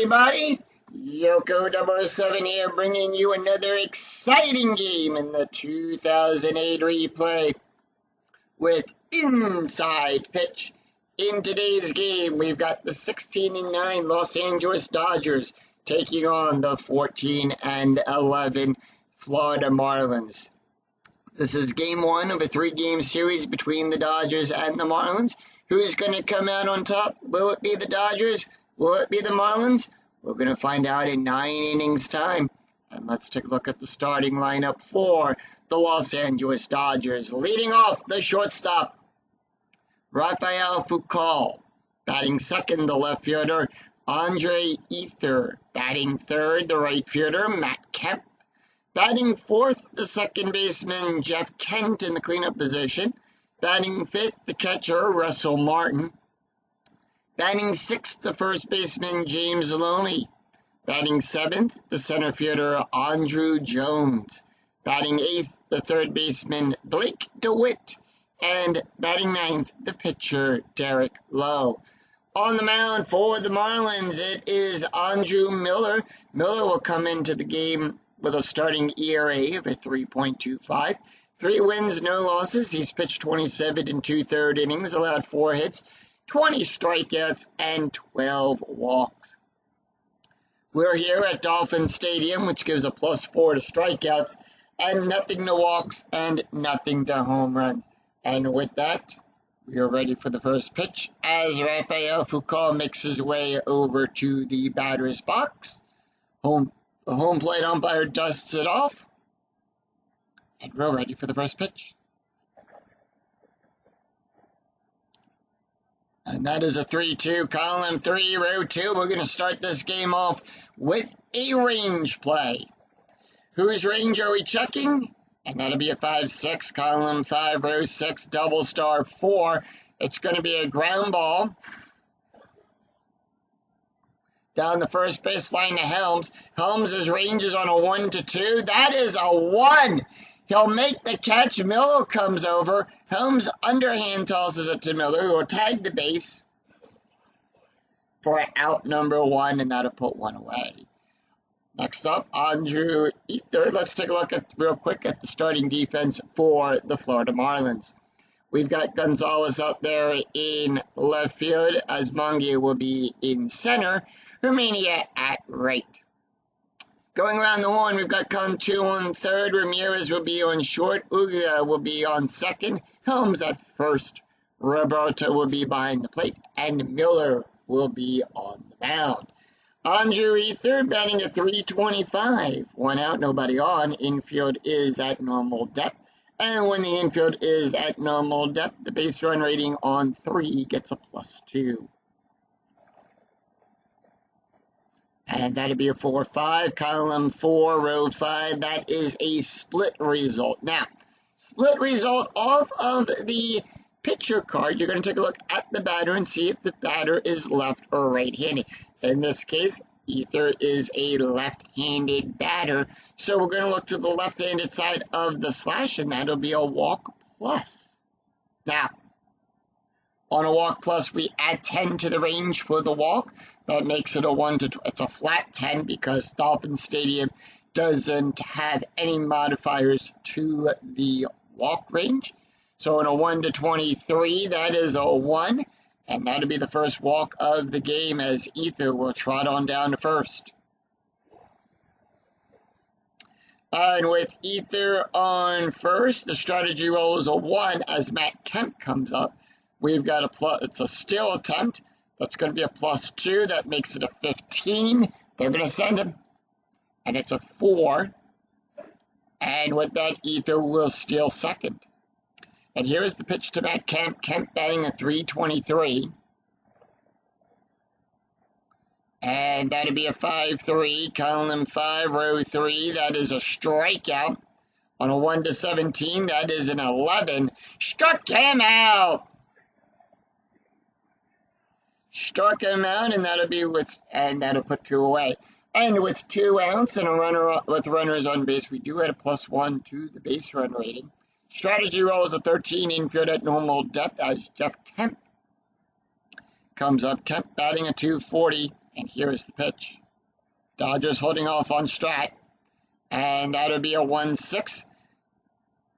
everybody. Yoko 007 here, bringing you another exciting game in the 2008 replay with Inside Pitch. In today's game, we've got the 16-9 Los Angeles Dodgers taking on the 14-11 Florida Marlins. This is game one of a three-game series between the Dodgers and the Marlins. Who's going to come out on top? Will it be the Dodgers? Will it be the Marlins? We're going to find out in 9 innings time. And let's take a look at the starting lineup for the Los Angeles Dodgers. Leading off, the shortstop, Rafael Foucault. Batting second, the left fielder, Andre Ether. Batting third, the right fielder, Matt Kemp. Batting fourth, the second baseman, Jeff Kent in the cleanup position. Batting fifth, the catcher, Russell Martin. Batting sixth, the first baseman, James Loney. Batting seventh, the center fielder, Andrew Jones. Batting eighth, the third baseman, Blake DeWitt. And batting ninth, the pitcher, Derek Lowe. On the mound for the Marlins, it is Andrew Miller. Miller will come into the game with a starting ERA of a 3.25. 3 wins, no losses. He's pitched 27 and 2/3 innings, allowed 4 hits, 20 strikeouts, and 12 walks. We're here at Dolphin Stadium, which gives a +4 to strikeouts, and nothing to walks, and nothing to home runs. And with that, we are ready for the first pitch as Rafael Foucault makes his way over to the batter's box. The home plate umpire dusts it off. And we're ready for the first pitch. And that is a 3-2, column 3, row 2. We're going to start this game off with a range play. Whose range are we checking? And that'll be a 5-6, column 5, row 6, double star 4. It's going to be a ground ball down the first baseline to Helms. Helms' range is on a 1-2. That is a 1. He'll make the catch. Miller comes over. Helms underhand tosses it to Miller, who will tag the base for out number 1, and that'll put 1 away. Next up, Andrew Ether. Let's take a look at real quick at the starting defense for the Florida Marlins. We've got Gonzalez out there in left field, as Mongia will be in center, Romania at right. Going around the horn, we've got Cantu on third, Ramirez will be on short, Uga will be on second, Helms at first, Roberto will be behind the plate, and Miller will be on the mound. Andrew Ether batting at 325, 1 out, nobody on. Infield is at normal depth, and when the infield is at normal depth, the base run rating on 3 gets a +2. And that'd be a 4-5, column 4, row 5. That is a split result. Now, split result off of the pitcher card. You're going to take a look at the batter and see if the batter is left or right-handed. In this case, Ether is a left-handed batter. So we're going to look to the left-handed side of the slash, and that'll be a walk plus. Now, on a walk plus, we add 10 to the range for the walk. That makes it a 1-2. It's a flat 10 because Dolphin Stadium doesn't have any modifiers to the walk range. So in a 1-23, that is a 1. And that'll be the first walk of the game as Ether will trot on down to first. And with Ether on first, the strategy roll is a 1 as Matt Kemp comes up. We've got it's a steal attempt. That's going to be a +2. That makes it a 15. They're going to send him. And it's a 4. And with that, Ether will steal second. And here's the pitch to Matt Kemp. Kemp batting a 323. And that'll be a 5-3, column 5, row 3. That is a strikeout. On a 1-17, that is an 11. Struck him out. Struck him out, and that'll put 2 away. And with 2 outs and a runner with runners on base, we do add a +1 to the base run rating. Strategy roll is a 13, infield at normal depth as Jeff Kemp comes up. Kemp batting a 240. And here's the pitch. Dodgers holding off on Strat. And that'll be a 1-6.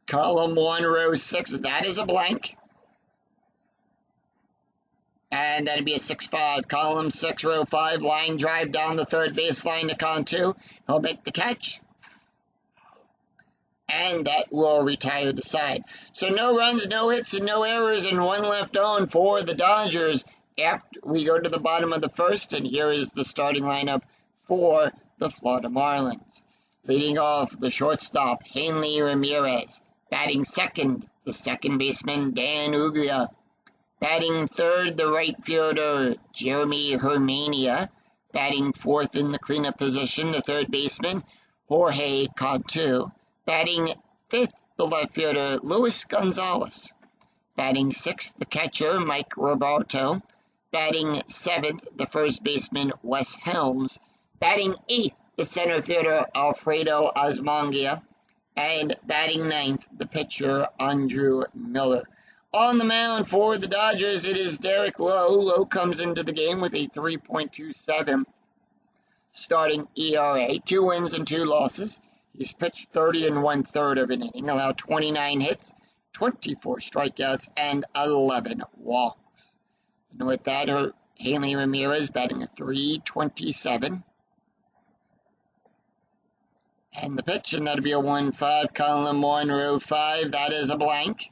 Column 1, row 6. That is a blank. And that'll be a 6-5. Column 6, row 5. Line drive down the third baseline to count 2. He'll make the catch. And that will retire the side. So no runs, no hits, and no errors, and one left on for the Dodgers after we go to the bottom of the first. And here is the starting lineup for the Florida Marlins. Leading off, the shortstop, Hanley Ramirez. Batting second, the second baseman, Dan Uglia. Batting third, the right fielder, Jeremy Hermania. Batting fourth in the cleanup position, the third baseman, Jorge Cantu. Batting fifth, the left fielder, Luis Gonzalez. Batting sixth, the catcher, Mike Roberto. Batting seventh, the first baseman, Wes Helms. Batting eighth, the center fielder, Alfredo Osmangia. And batting ninth, the pitcher, Andrew Miller. On the mound for the Dodgers, it is Derek Lowe. Lowe comes into the game with a 3.27 starting ERA, 2 wins and 2 losses. He's pitched 30 1/3 of an inning, allowed 29 hits, 24 strikeouts, and 11 walks. And with that, Hanley Ramirez batting a 3.27. And the pitch, and that'll be a 1-5, column 1, row 5. That is a blank.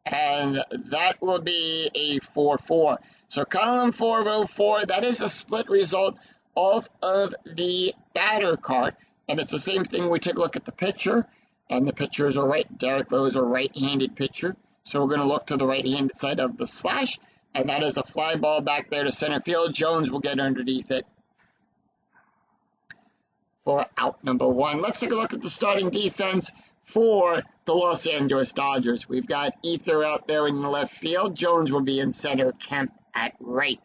And that will be a 4-4. So column 4, row 4, that is a split result off of the batter card. And it's the same thing. We take a look at the pitcher, and the pitchers are right. Derek Lowe is a right-handed pitcher. So we're going to look to the right-handed side of the slash, and that is a fly ball back there to center field. Jones will get underneath it for out number 1. Let's take a look at the starting defense for the Los Angeles Dodgers. We've got Ether out there in the left field. Jones will be in center, Kemp at right.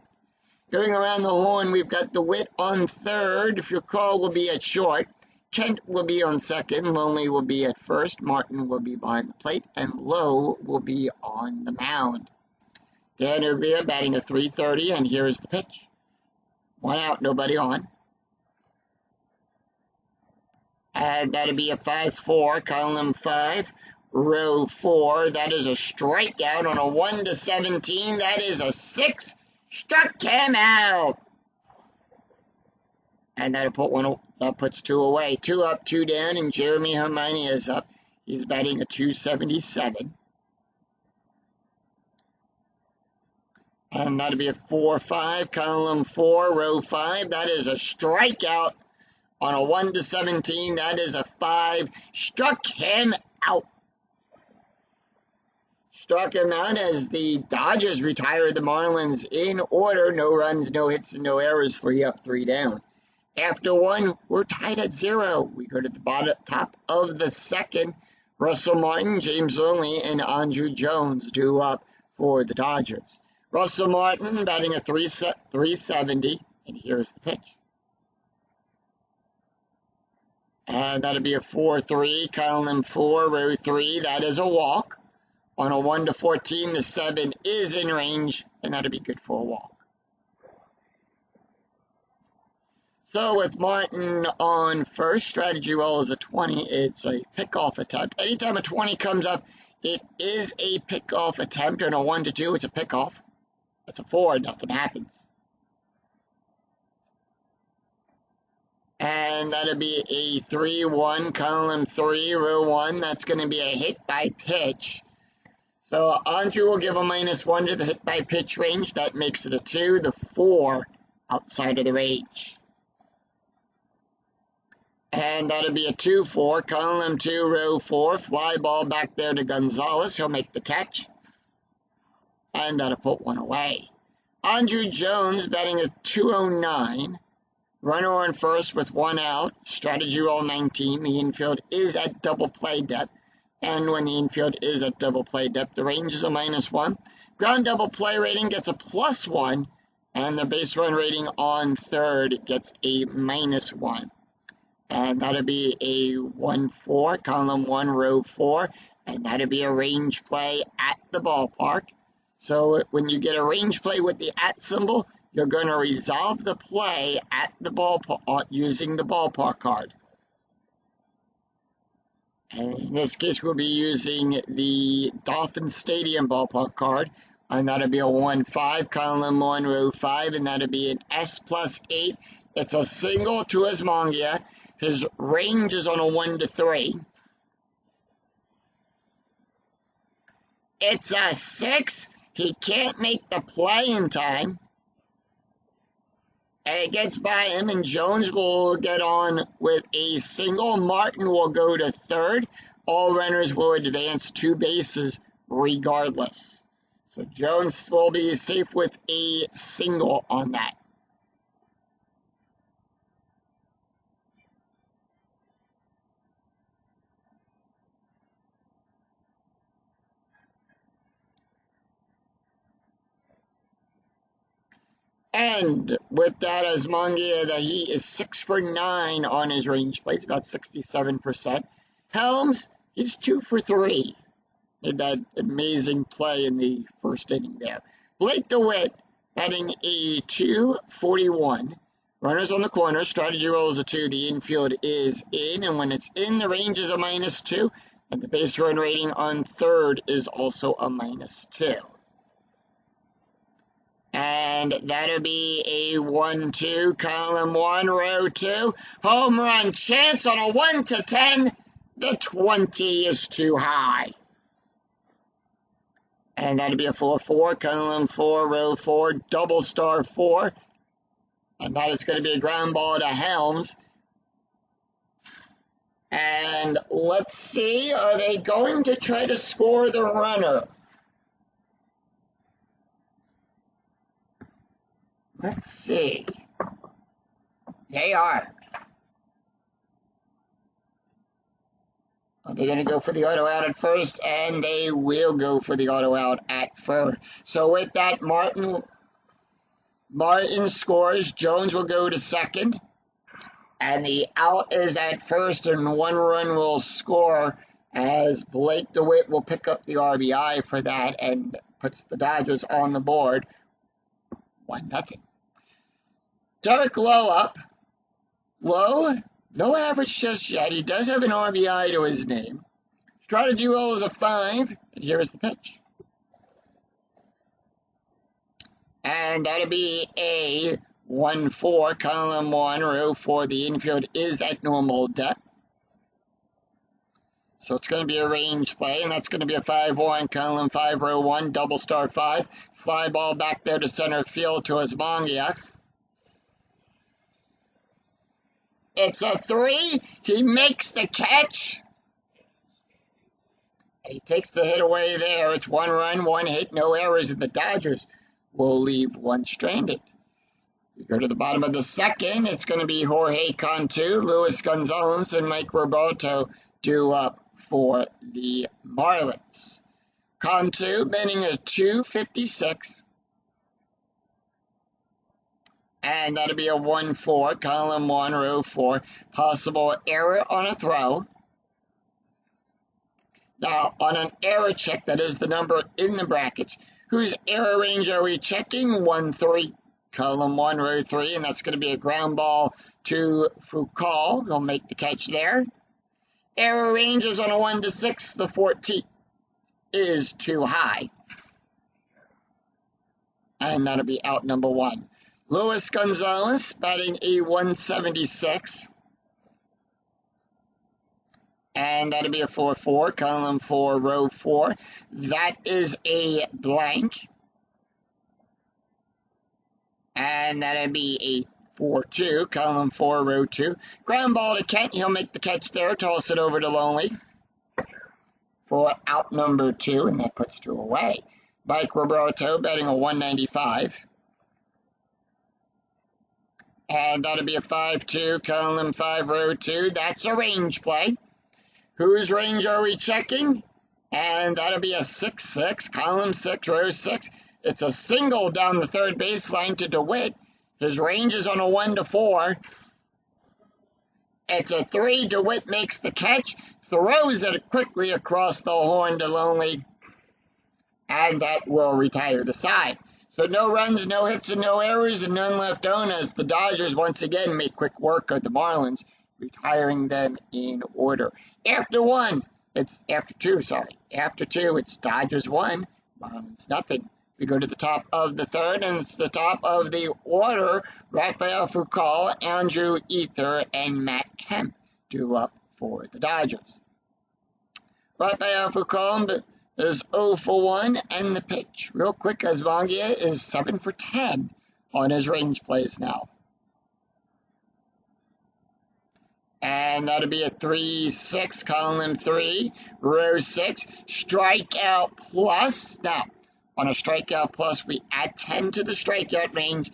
Going around the horn, we've got DeWitt on third. If you recall, will be at short. Kent will be on second. Lonely will be at first. Martin will be behind the plate. And Lowe will be on the mound. Dan Uglia batting a 330, and here is the pitch. 1 out, nobody on. And that'll be a 5-4, column 5, row 4. That is a strikeout on a 1-17. That is a 6. Struck him out. And that'll put that puts 2 away. 2 up, 2 down, and Jeremy Hermania is up. He's batting a 277. And that'll be a 4-5, column 4, row 5. That is a strikeout on a 1-17. That is a 5. Struck him out. Struck him out as the Dodgers retire the Marlins in order. No runs, no hits, and no errors. 3 up, 3 down. After 1, we're tied at 0. We go to the top of the second. Russell Martin, James Loney, and Andrew Jones due up for the Dodgers. Russell Martin batting a 370, and here's the pitch. And that'll be a 4-3, column 4, row 3. That is a walk. On a 1-14, the 7 is in range, and that'll be good for a walk. So with Martin on first, strategy roll is a 20. It's a pickoff attempt. Anytime a 20 comes up, it is a pickoff attempt. On a 1-2, it's a pickoff. It's a 4, nothing happens. And that'll be a 3-1, column 3, row 1. That's going to be a hit by pitch. So Andrew will give a -1 to the hit by pitch range. That makes it a 2. The 4 outside of the range. And that'll be a 2-4, column 2, row 4. Fly ball back there to Gonzalez. He'll make the catch. And that'll put 1 away. Andrew Jones batting a 209. Runner on first with 1 out. Strategy roll 19. The infield is at double play depth. And when the infield is at double play depth, the range is a -1. Ground double play rating gets a +1. And the base run rating on third gets a -1. And that'll be a 1-4, column 1, row 4. And that'll be a range play at the ballpark. So when you get a range play with the @ symbol, you're going to resolve the play at the ballpark using the ballpark card. And in this case, we'll be using the Dolphin Stadium ballpark card, and that'll be a 1-5, column 1, row 5, and that'll be an S+8. It's a single to Asmongia. His range is on a 1 to 3. It's a 6. He can't make the play in time. And it gets by him, and Jones will get on with a single. Martin will go to third. All runners will advance 2 bases regardless. So Jones will be safe with a single on that. And with that, Asmongia, he is 6 for 9 on his range plays, about 67%. Helms, he's 2 for 3. Made that amazing play in the first inning there. Blake DeWitt batting a 241. Runners on the corner. Strategy rolls a 2. The infield is in, and when it's in, the range is a -2, and the base run rating on third is also a -2. And that'll be a 1-2, column 1, row 2. Home run chance on a 1 to 10. The 20 is too high. And that'll be a 4-4, column 4, row 4, double star 4. And that is going to be a ground ball to Helms. And let's see, are they going to try to score the runner? Let's see. They are. They're going to go for the auto out at first, and they will go for the auto out at first. So with that, Martin scores. Jones will go to second, and the out is at first, and 1 run will score as Blake DeWitt will pick up the RBI for that and puts the Dodgers on the board 1-0. Derek Lowe up. Lowe, no average just yet. He does have an RBI to his name. Strategy roll is a 5, and here is the pitch. And that'll be a 1-4, column 1, row 4. The infield is at normal depth. So it's going to be a range play, and that's going to be a 5-1, column 5, row 1, double star 5. Fly ball back there to center field to Asmongia. It's a 3. He makes the catch. And he takes the hit away there. It's 1 run, 1 hit, no errors, and the Dodgers will leave 1 stranded. We go to the bottom of the second. It's going to be Jorge Cantu, Luis Gonzalez, and Mike Roberto due up for the Marlins. Cantu batting a 256. And that'll be a 1-4, column 1, row 4. Possible error on a throw. Now, on an error check, that is the number in the brackets. Whose error range are we checking? 1-3, column 1, row 3. And that's going to be a ground ball to Foucault. He'll make the catch there. Error range is on a 1 to 6. The 14 is too high. And that'll be out number 1. Luis Gonzalez batting a 176. And that'll be a 4-4, column 4, row 4. That is a blank. And that'll be a 4-2, column 4, row 2. Ground ball to Kent. He'll make the catch there. Toss it over to Lonely for out number 2, and that puts 2 away. Mike Roberto batting a 195. And that'll be a 5-2, column 5, row 2. That's a range play. Whose range are we checking? And that'll be a 6-6, column 6, row 6. It's a single down the third baseline to DeWitt. His range is on a 1 to 4. It's a 3. DeWitt makes the catch, throws it quickly across the horn to Lonely. and that will retire the side. So no runs, no hits, and no errors, and none left on as the Dodgers once again make quick work of the Marlins, retiring them in order. After two, it's Dodgers 1, Marlins nothing. We go to the top of the third, and it's the top of the order. Rafael Foucault, Andrew Ether, and Matt Kemp due up for the Dodgers. Rafael Foucault is 0 for 1, and the pitch, real quick, Asvangia is 7 for 10 on his range plays now. And that'll be a 3-6, column 3, row 6, strikeout plus. Now, on a strikeout plus, we add 10 to the strikeout range,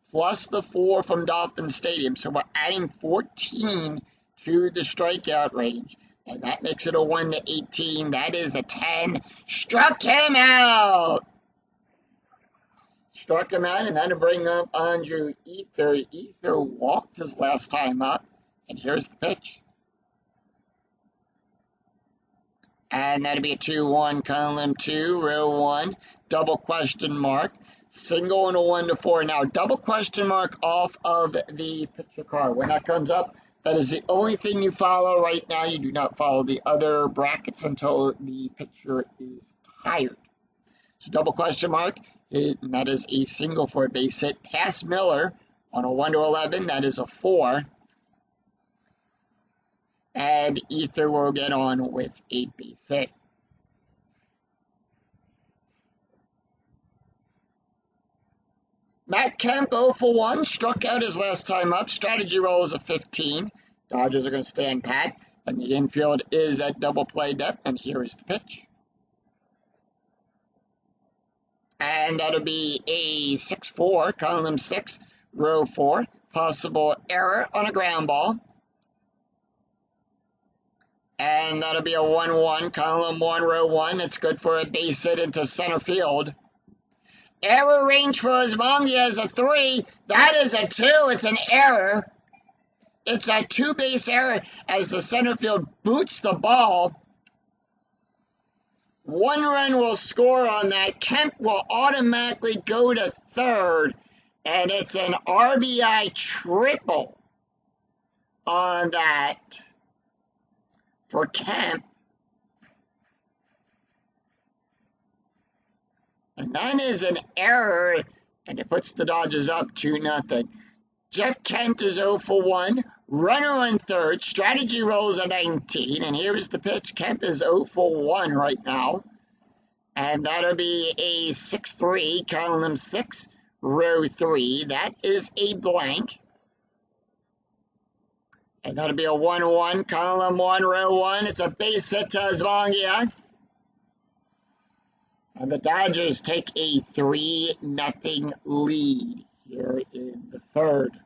plus the 4 from Dolphin Stadium. So we're adding 14 to the strikeout range. And that makes it a 1-18. That is a 10. Struck him out! And that'll bring up Andrew Ether. Ether walked his last time up. And here's the pitch. And that'll be a 2-1, column 2, row 1, double question mark, single and a 1-4. Now, double question mark off of the picture card. When that comes up, that is the only thing you follow right now. You do not follow the other brackets until the picture is tired. So double question mark, and that is a single for a base hit. Past Miller on a 1-11, that is a 4. And Ether will get on with a base hit. Matt Kemp 0 for 1, struck out his last time up. Strategy roll is a 15. Dodgers are going to stand pat, and the infield is at double play depth, and here is the pitch. And that'll be a 6-4, column 6, row 4. Possible error on a ground ball. And that'll be a 1-1, column 1, row 1. It's good for a base hit into center field. Error range for Asvangia is a 3. That is a 2. It's an error. It's a 2-base error as the center field boots the ball. 1 run will score on that. Kemp will automatically go to third. And it's an RBI triple on that for Kemp. And that is an error, and it puts the Dodgers up 2-0. Jeff Kent is 0 for 1. Runner on third. Strategy rolls a 19. And here's the pitch. Kemp is 0 for 1 right now. And that'll be a 6-3, column 6, row 3. That is a blank. And that'll be a 1-1, column 1, row 1. It's a base hit to Asvangia. And the Dodgers take a 3-0 lead here in the third.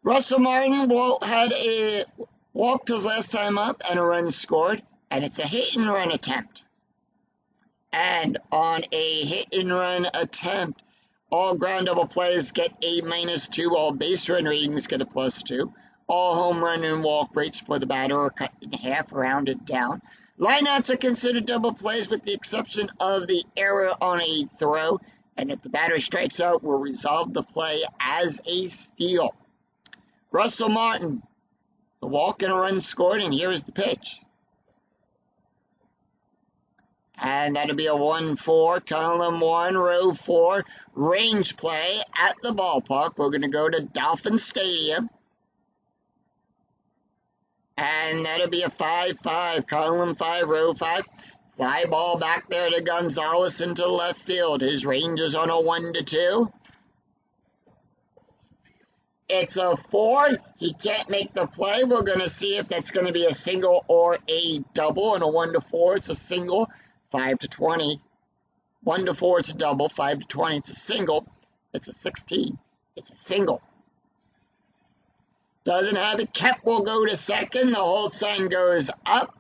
Russell Martin had walked his last time up and a run scored, and it's a hit-and-run attempt. And on a hit-and-run attempt, all ground double plays get a -2. All base run ratings get a +2. All home run and walk rates for the batter are cut in half, rounded down. Lineouts are considered double plays with the exception of the error on a throw. And if the batter strikes out, we'll resolve the play as a steal. Russell Martin, the walk and a run scored, and here's the pitch. And that'll be a 1-4, column 1, row 4, range play at the ballpark. We're going to go to Dolphin Stadium. And that'll be a 5-5, column 5, row 5. Fly ball back there to Gonzalez into left field. His range is on a 1-2. It's a 4. He can't make the play. We're going to see if that's going to be a single or a double. And a 1-4, it's a single. 5-20. 1-4, it's a double. 5-20, it's a single. It's a 16. It's a single. Doesn't have it. Kemp will go to second. The hold sign goes up.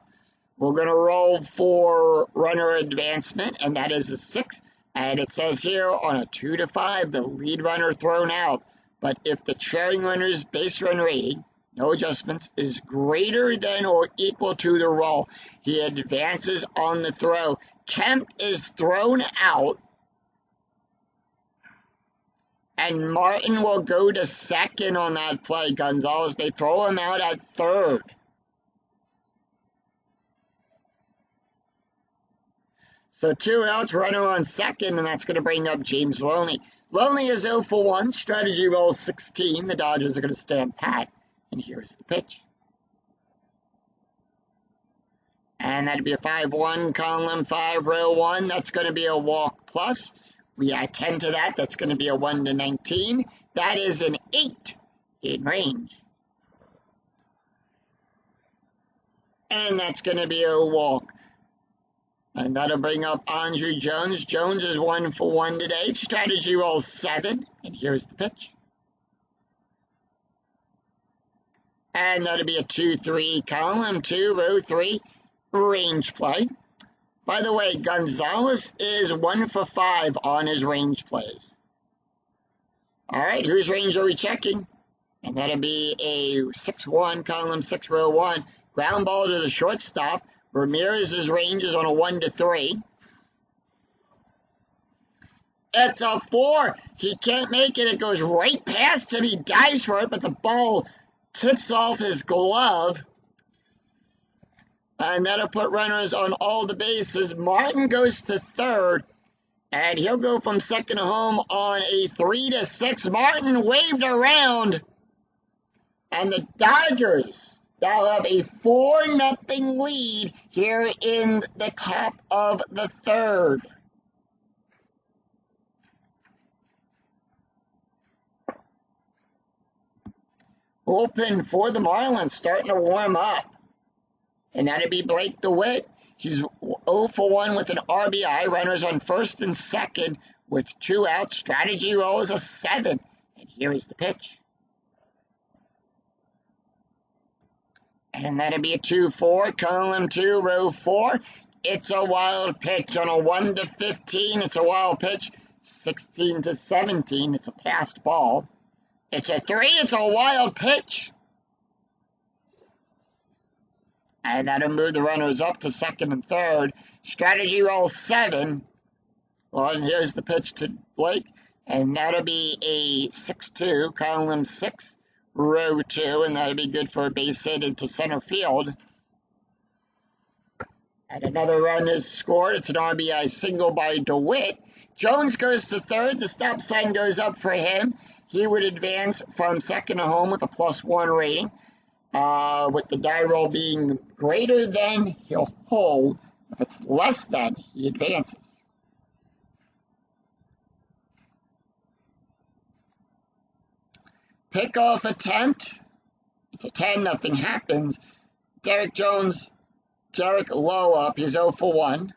We're going to roll for runner advancement, and that is a 6. And it says here on a 2-5, the lead runner thrown out. But if the trailing runner's base run rating No adjustments, is greater than or equal to the roll. He advances on the throw. Kemp is thrown out, and Martin will go to second on that play. Gonzalez, they throw him out at third. So 2 outs, runner on second, and that's going to bring up James Loney. Loney is 0 for 1, strategy roll 16. The Dodgers are going to stand pat, and here's the pitch. And that'd be a 5-1, column 5, row 1. That's going to be a walk plus. We add 10 to that. That's going to be a 1 to 19. That is an 8 in range. And that's going to be a walk. And that'll bring up Andrew Jones. Jones is 1 for 1 today. Strategy roll 7. And here's the pitch. And that'll be a 2-3, column 2, row 3, range play. By the way, Gonzalez is 1 for 5 on his range plays. All right, whose range are we checking? And that'll be a 6-1, column 6, row 1. Ground ball to the shortstop. Ramirez's range is on a 1 to 3. It's a 4. He can't make it. It goes right past him. He dives for it, but the ball tips off his glove. And that'll put runners on all the bases. Martin goes to third, and he'll go from second to home on a 3 to 6. Martin waved around, and the Dodgers now have a 4-0 lead here in the top of the third. Bullpen for the Marlins starting to warm up. And that'd be Blake DeWitt. He's 0 for 1 with an RBI. Runners on first and second with 2 outs. Strategy roll is a 7. And here is the pitch. And that'd be a 2-4, column 2, row 4. It's a wild pitch on a 1 to 15. It's a wild pitch. 16 to 17. It's a passed ball. It's a 3. It's a wild pitch. And that'll move the runners up to second and third. Strategy roll 7. Well, and here's the pitch to Blake. And that'll be a 6-2, column 6, row 2. And that'll be good for a base hit into center field. And another run is scored. It's an RBI single by DeWitt. Jones goes to third. The stop sign goes up for him. He would advance from second to home with a +1 rating. With the die roll being greater than, he'll hold. If it's less than, he advances. Pickoff attempt. It's a 10, nothing happens. Derek Jones, Derek low up. He's 0 for 1.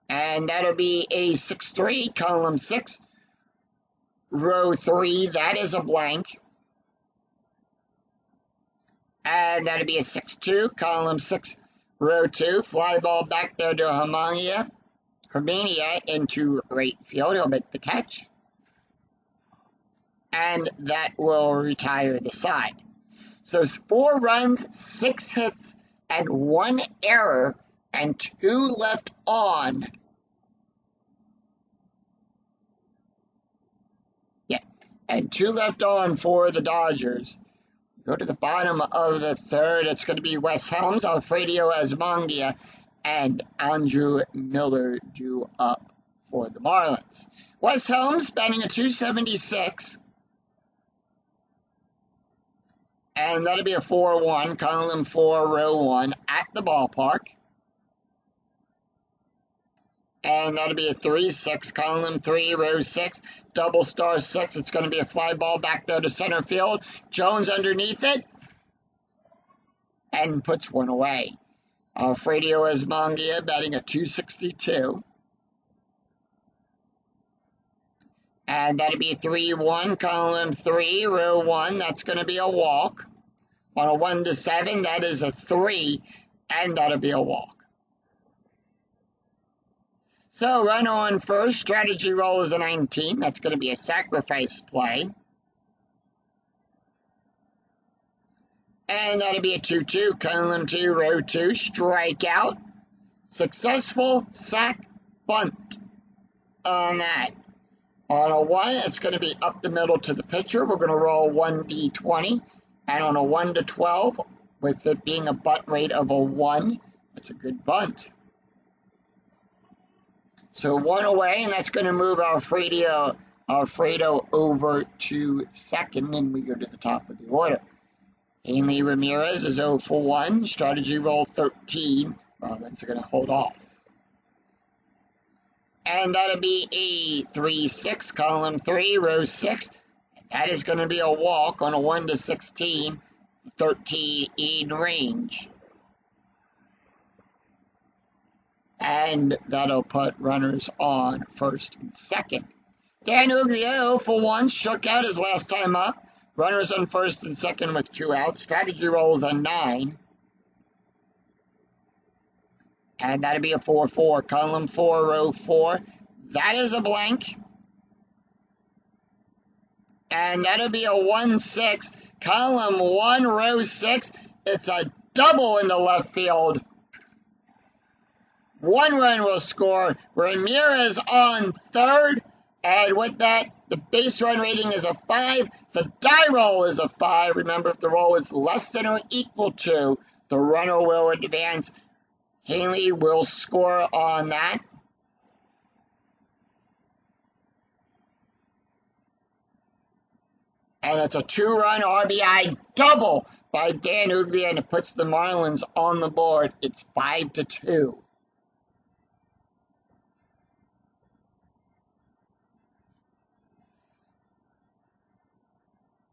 And that'll be a 6-3, column 6, row 3. That is a blank. And that'll be a 6-2, column 6, row 2. Fly ball back there to Hermania into right field. He'll make the catch. And that will retire the side. So it's 4 runs, 6 hits, and 1 error, and 2 left on. Yeah, and 2 left on for the Dodgers. Go to the bottom of the third. It's going to be Wes Helms, Alfredo Asmongia, and Andrew Miller due up for the Marlins. Wes Helms batting a .276. And that'll be a 4-1, column 4, row 1, at the ballpark. And that'll be a 3-6, column 3, row 6, double star 6. It's going to be a fly ball back there to center field. Jones underneath it. And puts one away. Alfredo Asmongia batting a .262. And that'll be a 3-1, column 3, row 1. That's going to be a walk. On a 1 to 7, that is a 3, and that'll be a walk. So run on first. Strategy roll is a 19. That's going to be a sacrifice play. And that'll be a 2-2, column 2, row 2, strikeout. Successful sack bunt on that. On a 1, it's going to be up the middle to the pitcher. We're going to roll 1d20. And on a 1 to 12, with it being a bunt rate of a 1, that's a good bunt. So 1 away, and that's going to move Alfredo over to second, and we go to the top of the order. Hanley Ramirez is 0 for 1. Strategy roll 13. Marlins are going to hold off. And that'll be a 3-6, column 3, row 6. That is going to be a walk on a 1 to 16, 13 in range. And that'll put runners on first and second. Dan Ugglia, 0 for 1, struck out his last time up. Runners on first and second with 2 outs. Strategy rolls a 9. And that'll be a 4-4, column 4, row 4. That is a blank. And that'll be a 1-6, column 1, row 6. It's a double in the left field. 1 run will score. Ramirez on third. And with that, the base run rating is a 5. The die roll is a 5. Remember, if the roll is less than or equal to, the runner will advance. Hanley will score on that. And it's a 2-run RBI double by Dan Ugglia, and it puts the Marlins on the board. It's 5-2.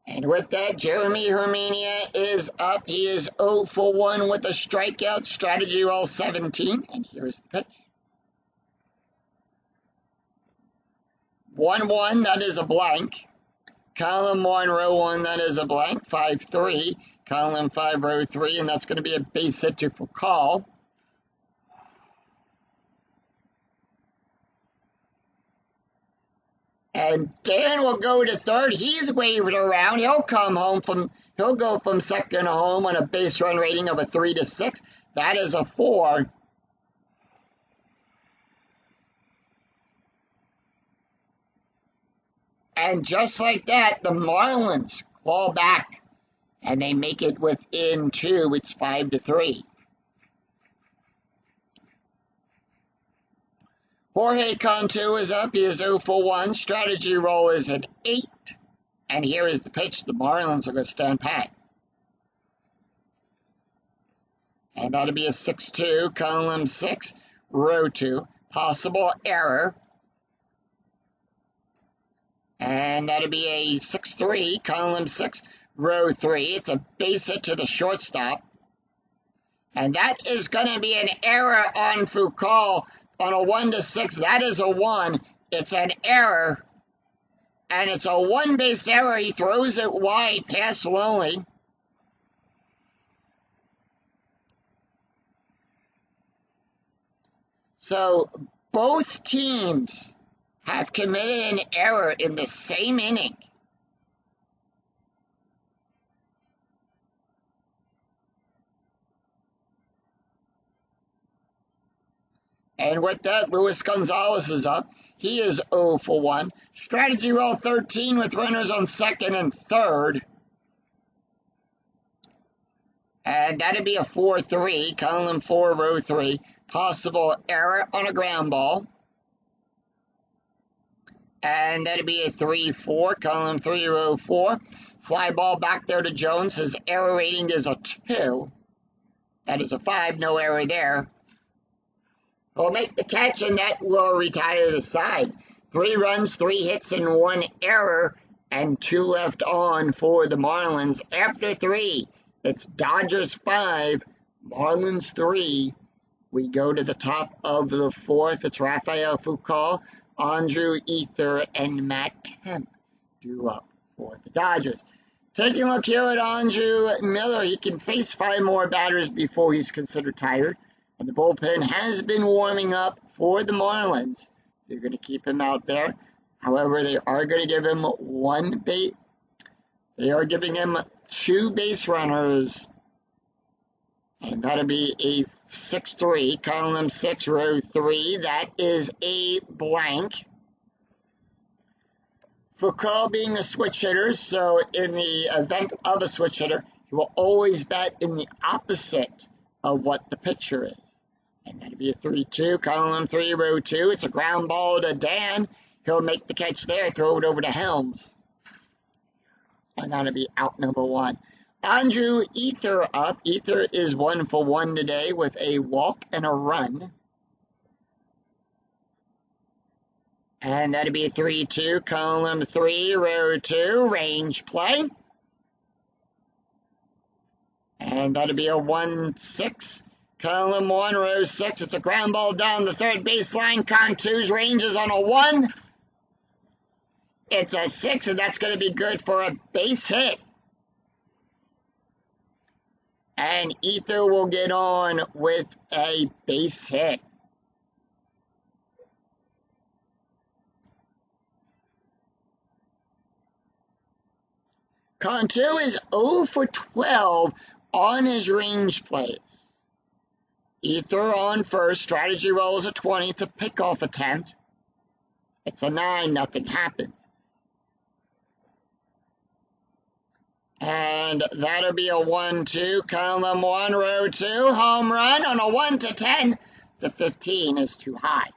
And with that, Jeremy Hermania is up. He is 0 for 1 with a strikeout. Strategy roll 17. And here's the pitch. 1-1, that is a blank. Column 1, row 1, that is a blank. 5-3, column 5, row 3, and that's going to be a base hit to Foucault. And Dan will go to third. He's waving around. He'll go from second to home on a base run rating of a 3-6. That is a 4. And just like that, the Marlins claw back, and they make it within 2. It's 5-3. Jorge Cantu is up. He is 0 for 1. Strategy roll is an 8. And here is the pitch. The Marlins are going to stand pat. And that'll be a 6-2, column 6, row 2. Possible error. And that'll be a 6-3, column 6, row 3. It's a base hit to the shortstop. And that is going to be an error on Foucault on a 1-6. That is a 1. It's an error. And it's a 1-base error. He throws it wide past Loney. So both teams have committed an error in the same inning. And with that, Luis Gonzalez is up. He is 0 for 1. Strategy roll 13 with runners on second and third. And that'd be a 4-3, column 4, row 3. Possible error on a ground ball. And that'd be a 3-4, column 3, row 4. Fly ball back there to Jones. His error rating is a 2. That is a 5, no error there. He'll make the catch, and that will retire the side. 3 runs, 3 hits, and 1 error, and 2 left on for the Marlins. After 3, it's Dodgers 5, Marlins 3. We go to the top of the 4th. It's Rafael Foucault, Andrew Ether, and Matt Kemp due up for the Dodgers. Taking a look here at Andrew Miller, he can face 5 more batters before he's considered tired. And the bullpen has been warming up for the Marlins. They're going to keep him out there. However, they are going to give him 1 bait. They are giving him 2 base runners. And that'll be a 6-3, column 6, row 3. That is a blank. Foucault being a switch hitter, so in the event of a switch hitter, he will always bat in the opposite of what the pitcher is. And that'll be a 3-2, column 3, row 2. It's a ground ball to Dan. He'll make the catch there, throw it over to Helms. And that'll be out number 1. Andrew Ether up. Ether is 1 for 1 today with a walk and a run. And that'll be a 3-2, column 3, row 2, range play. And that'll be a 1-6, column 1, row 6. It's a ground ball down the third baseline. Contours ranges on a 1. It's a 6, and that's going to be good for a base hit. And Ether will get on with a base hit. Contour is 0 for 12 on his range plays. Ether on first. Strategy rolls a 20. It's a pickoff attempt. It's a 9. Nothing happens. And that'll be a 1-2, column 1, row 2, home run on a 1 to 10. The 15 is too high.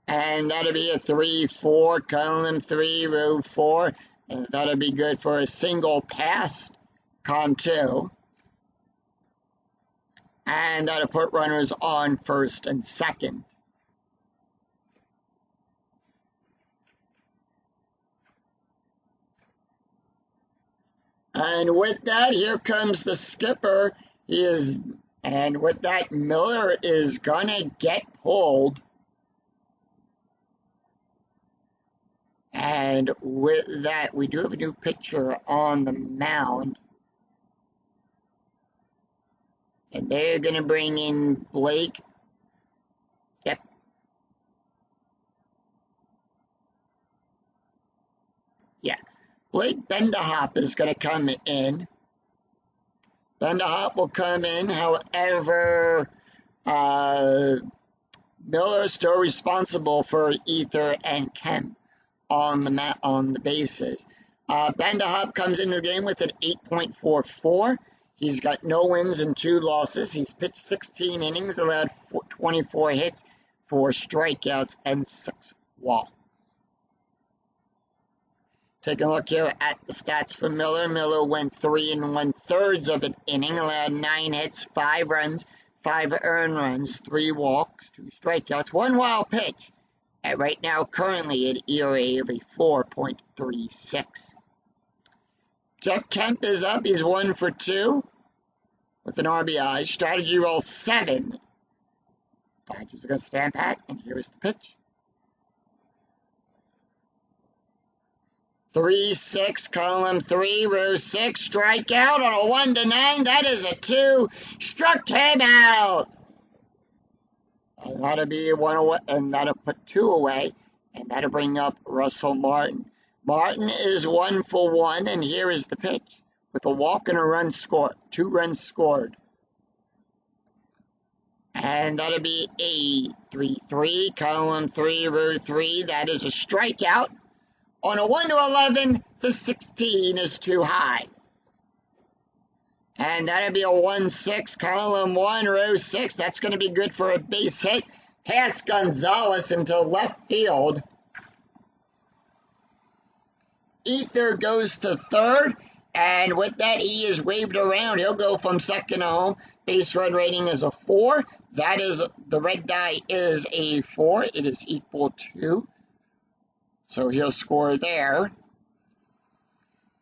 And that'll be a 3-4, column 3, row 4. And that'll be good for a single pass, Contour. And that'll put runners on first and second. And with that, here comes the skipper. And with that, Miller is gonna get pulled. And with that, we do have a new pitcher on the mound. And they're gonna bring in Blake. Yep. Yeah. Blake Benderhop is going to come in. Benderhop will come in. However, Miller is still responsible for Ether and Kemp on the bases. Benderhop comes into the game with an 8.44. He's got no wins and 2 losses. He's pitched 16 innings, allowed 24 hits, 4 strikeouts, and 6 walks. Take a look here at the stats for Miller. Miller went 3 1/3 of an inning, allowed 9 hits, 5 runs, 5 earned runs, 3 walks, 2 strikeouts, 1 wild pitch. And right now, currently, an ERA of a 4.36. Jeff Kemp is up. He's 1 for 2 with an RBI. Strategy roll 7. Dodgers are going to stand pat, and here is the pitch. 3-6, column 3, row 6, strikeout on a 1 to 9. That is a 2. Struck him out. And that'll be 1 away, and that'll put 2 away, and that'll bring up Russell Martin. Martin is 1 for 1, and here is the pitch with a walk and a run scored. 2 runs scored. And that'll be a 3-3, column 3, row 3. That is a strikeout. On a 1 to 11, the 16 is too high. And that'll be a 1-6, column 1, row 6. That's going to be good for a base hit. Past Gonzalez into left field. Ether goes to third. And with that, he is waved around. He'll go from second to home. Base run rating is a 4. That is, the red die is a 4. It is equal to. So he'll score there.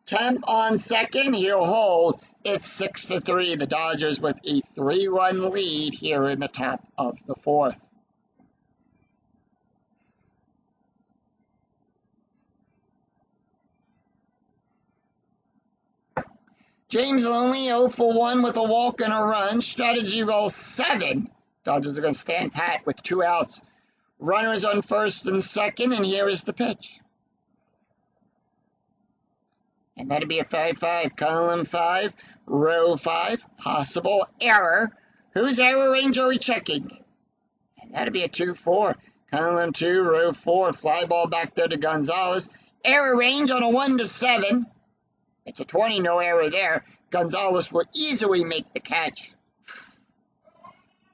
Kemp on second. He'll hold. It's 6-3. The Dodgers with a 3-run lead here in the top of the 4th. James Loney 0 for 1 with a walk and a run. Strategy roll 7. Dodgers are going to stand pat with 2 outs. Runners on first and second, and here is the pitch. And that'd be a 5-5, column 5, row 5, possible error. Whose error range are we checking? And that'd be a 2-4, column 2, row 4, fly ball back there to Gonzalez. Error range on a 1 to 7. It's a 20, no error there. Gonzalez will easily make the catch.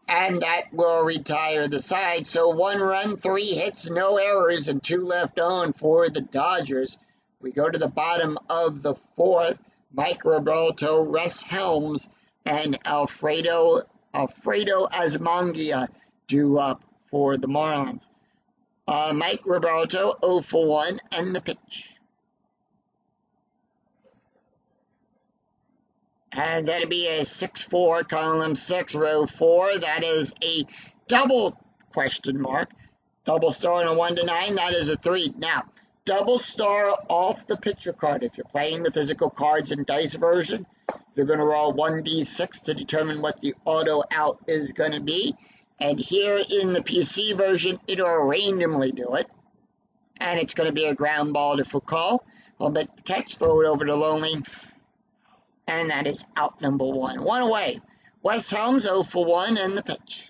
And that will retire the side. So 1 run, 3 hits, no errors, and 2 left on for the Dodgers. We go to the bottom of the 4th. Mike Roberto, Russ Helms, and Alfredo Asmangia due up for the Marlins. Mike Roberto, 0 for 1, and the pitch. And that'll be a 6-4, column 6, row 4. That is a double question mark. Double star on a 1 to 9, that is a 3. Now, double star off the picture card. If you're playing the physical cards and dice version, you're going to roll 1d6 to determine what the auto out is going to be. And here in the PC version, it'll randomly do it. And it's going to be a ground ball to Foucault. I'll make the catch, throw it over to Lonely. And that is out number 1. 1 away. Wes Helms, 0 for 1, and the pitch.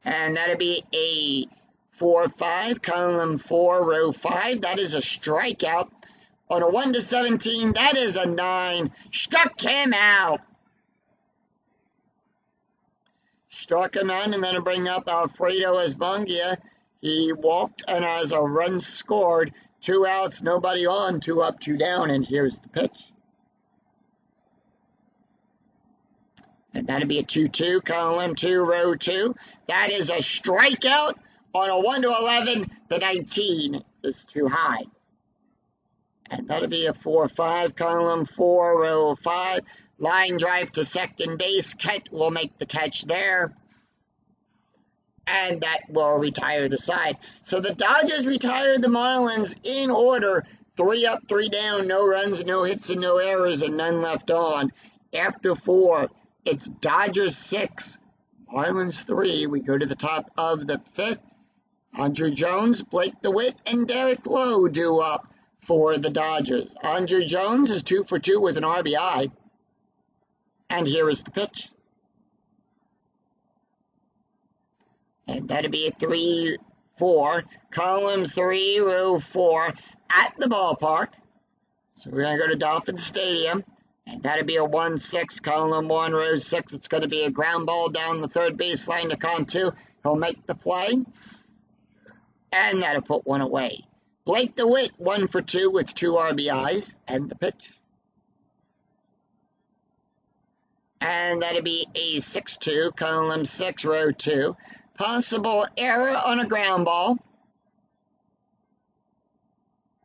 And that'll be a 4-5, column 4, row 5. That is a strikeout. On a 1 to 17, that is a 9. Struck him out. Struck him out, and then to bring up Alfredo Asmangia. He walked, and as a run scored, 2 outs, nobody on, 2 up, 2 down, and here's the pitch. And that'll be a 2-2, column 2, row 2. That is a strikeout. On a 1 to 11, the 19 is too high. And that'll be a 4-5, column 4, row 5. Line drive to second base. Kent will make the catch there. And that will retire the side. So the Dodgers retire the Marlins in order. 3 up, 3 down, no runs, no hits, and no errors, and none left on. After 4, it's Dodgers 6, Marlins 3. We go to the top of the 5th. Andrew Jones, Blake DeWitt, and Derek Lowe due up for the Dodgers. Andrew Jones is 2 for 2 with an RBI. And here is the pitch. And that'll be a 3-4, column 3, row 4, at the ballpark. So we're going to go to Dolphin Stadium. And that'll be a 1-6, column 1, row 6. It's going to be a ground ball down the third baseline to Cantu. He'll make the play. And that'll put 1 away. Blake DeWitt, 1 for 2 with 2 RBIs. And the pitch. And that'll be a 6-2, column 6, row 2. Possible error on a ground ball.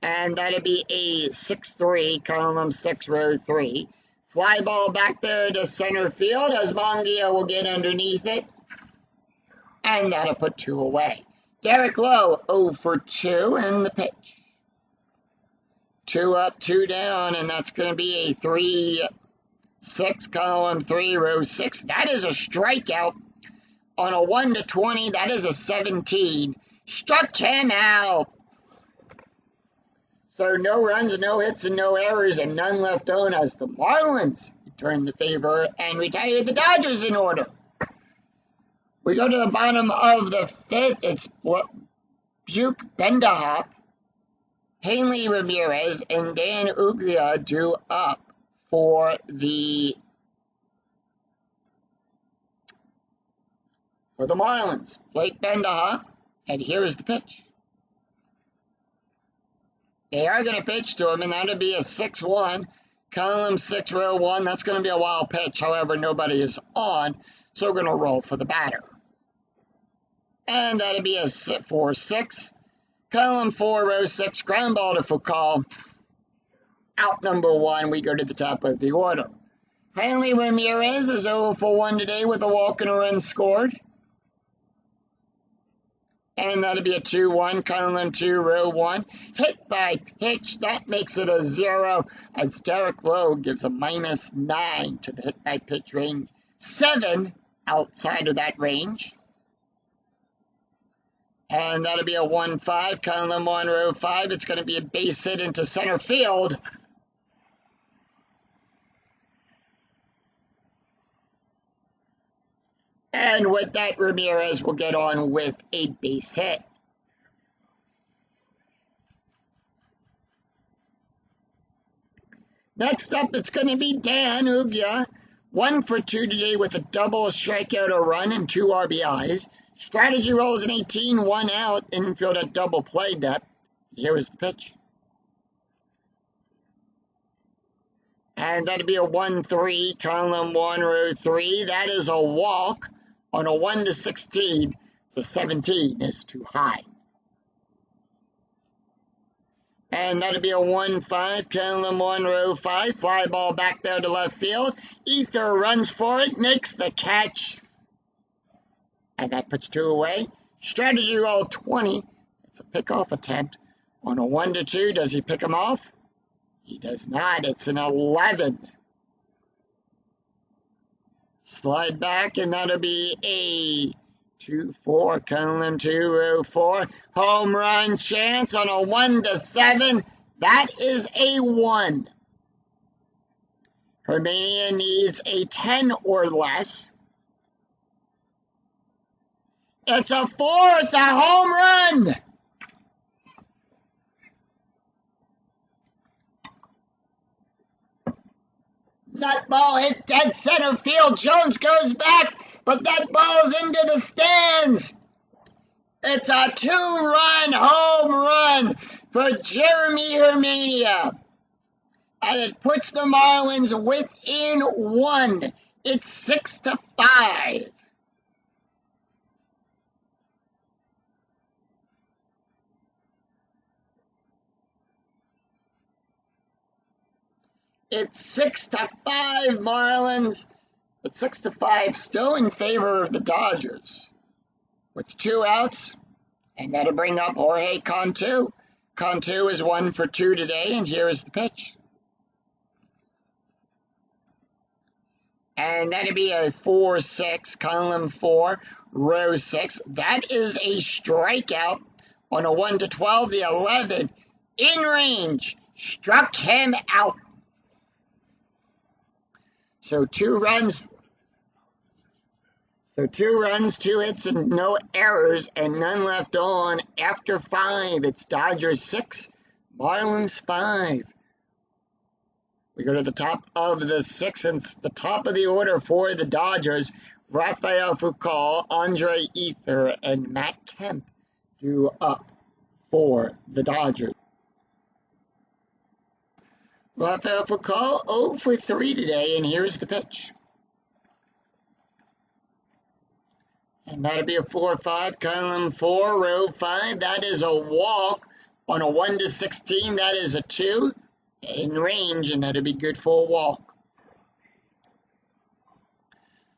And that'll be a 6-3, column 6, row 3. Fly ball back there to center field as Mongia will get underneath it. And that'll put 2 away. Derek Lowe, 0 for 2, and the pitch. 2 up, 2 down, and that's going to be a 3-6, column 3, row 6. That is a strikeout. On a 1 to 20, that is a 17. Struck him out. So no runs, no hits, and no errors, and none left on as the Marlins return the favor and retire the Dodgers in order. We go to the bottom of the 5th. It's Buke Bendahop, Hanley Ramirez, and Dan Uglia due up for the Marlins. Blake Bendahop, and here is the pitch. They are going to pitch to him, and that'll be a 6-1, column 6, row 1. That's going to be a wild pitch. However, nobody is on, so we're going to roll for the batter. And that'll be a 4-6, column 4, row 6, ground ball to Foucault. Out number 1, we go to the top of the order. Hanley Ramirez is 0 for 1 today with a walk and a run scored. And that'll be a 2-1, column 2, row 1. Hit by pitch, that makes it a 0, as Derek Lowe gives a -9 to the hit by pitch range. 7 outside of that range. And that'll be a 1-5. Column 1, row 5. It's going to be a base hit into center field. And with that, Ramirez will get on with a base hit. Next up, it's going to be Dan Ugia. 1 for 2 today with a double, a strikeout, a run, and 2 RBIs. Strategy rolls an 18, 1 out, infield at double play depth. Here is the pitch. And that'll be a 1-3, column 1, row 3. That is a walk on a 1-16. The 17 is too high. And that'll be a 1-5, column 1, row 5. Fly ball back there to left field. Ether runs for it, makes the catch. And that puts 2 away. Strategy roll 20. It's a pickoff attempt. On a 1-2, does he pick him off? He does not. It's an 11. Slide back, and that'll be a 2-4, column 2, row 4. Home run chance on a 1-7. That is a 1. Hermania needs a 10 or less. It's a 4. It's a home run. That ball hit dead center field. Jones goes back, but that ball's into the stands. It's a 2-run home run for Jeremy Hermania. And it puts the Marlins within 1. It's 6-5. It's 6-5, Marlins. It's 6-5, still in favor of the Dodgers. With 2 outs, and that'll bring up Jorge Cantu. Cantu is 1 for 2 today, and here is the pitch. And that'll be a 4-6, column 4, row 6. That is a strikeout on a 1-12. The 11 in range struck him out. So 2 runs, 2 hits, and no errors, and none left on after 5. It's Dodgers 6, Marlins 5. We go to the top of the 6th, and the top of the order for the Dodgers. Rafael Foucault, Andre Ether, and Matt Kemp due up for the Dodgers. Rafael Foucault 0 for 3 today, and here's the pitch. And that'll be a 4-5, column 4, row 5. That is a walk on a 1-16. That is a 2 in range, and that'll be good for a walk.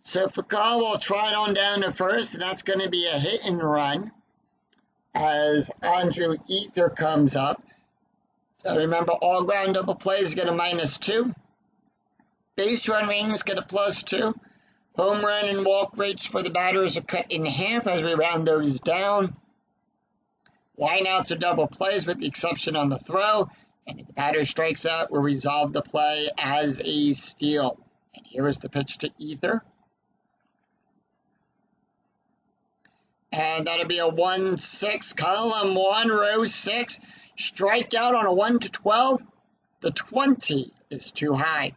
So Foucault will try it on down to first, and that's going to be a hit and run as Andrew Ether comes up. Remember, all ground double plays get a -2. Base run ratings get a +2. Home run and walk rates for the batters are cut in half as we round those down. Lineouts are double plays with the exception on the throw. And if the batter strikes out, we'll resolve the play as a steal. And here is the pitch to Ether. And that'll be a 1-6, column 1, row 6. Strikeout on a 1-12. The 20 is too high.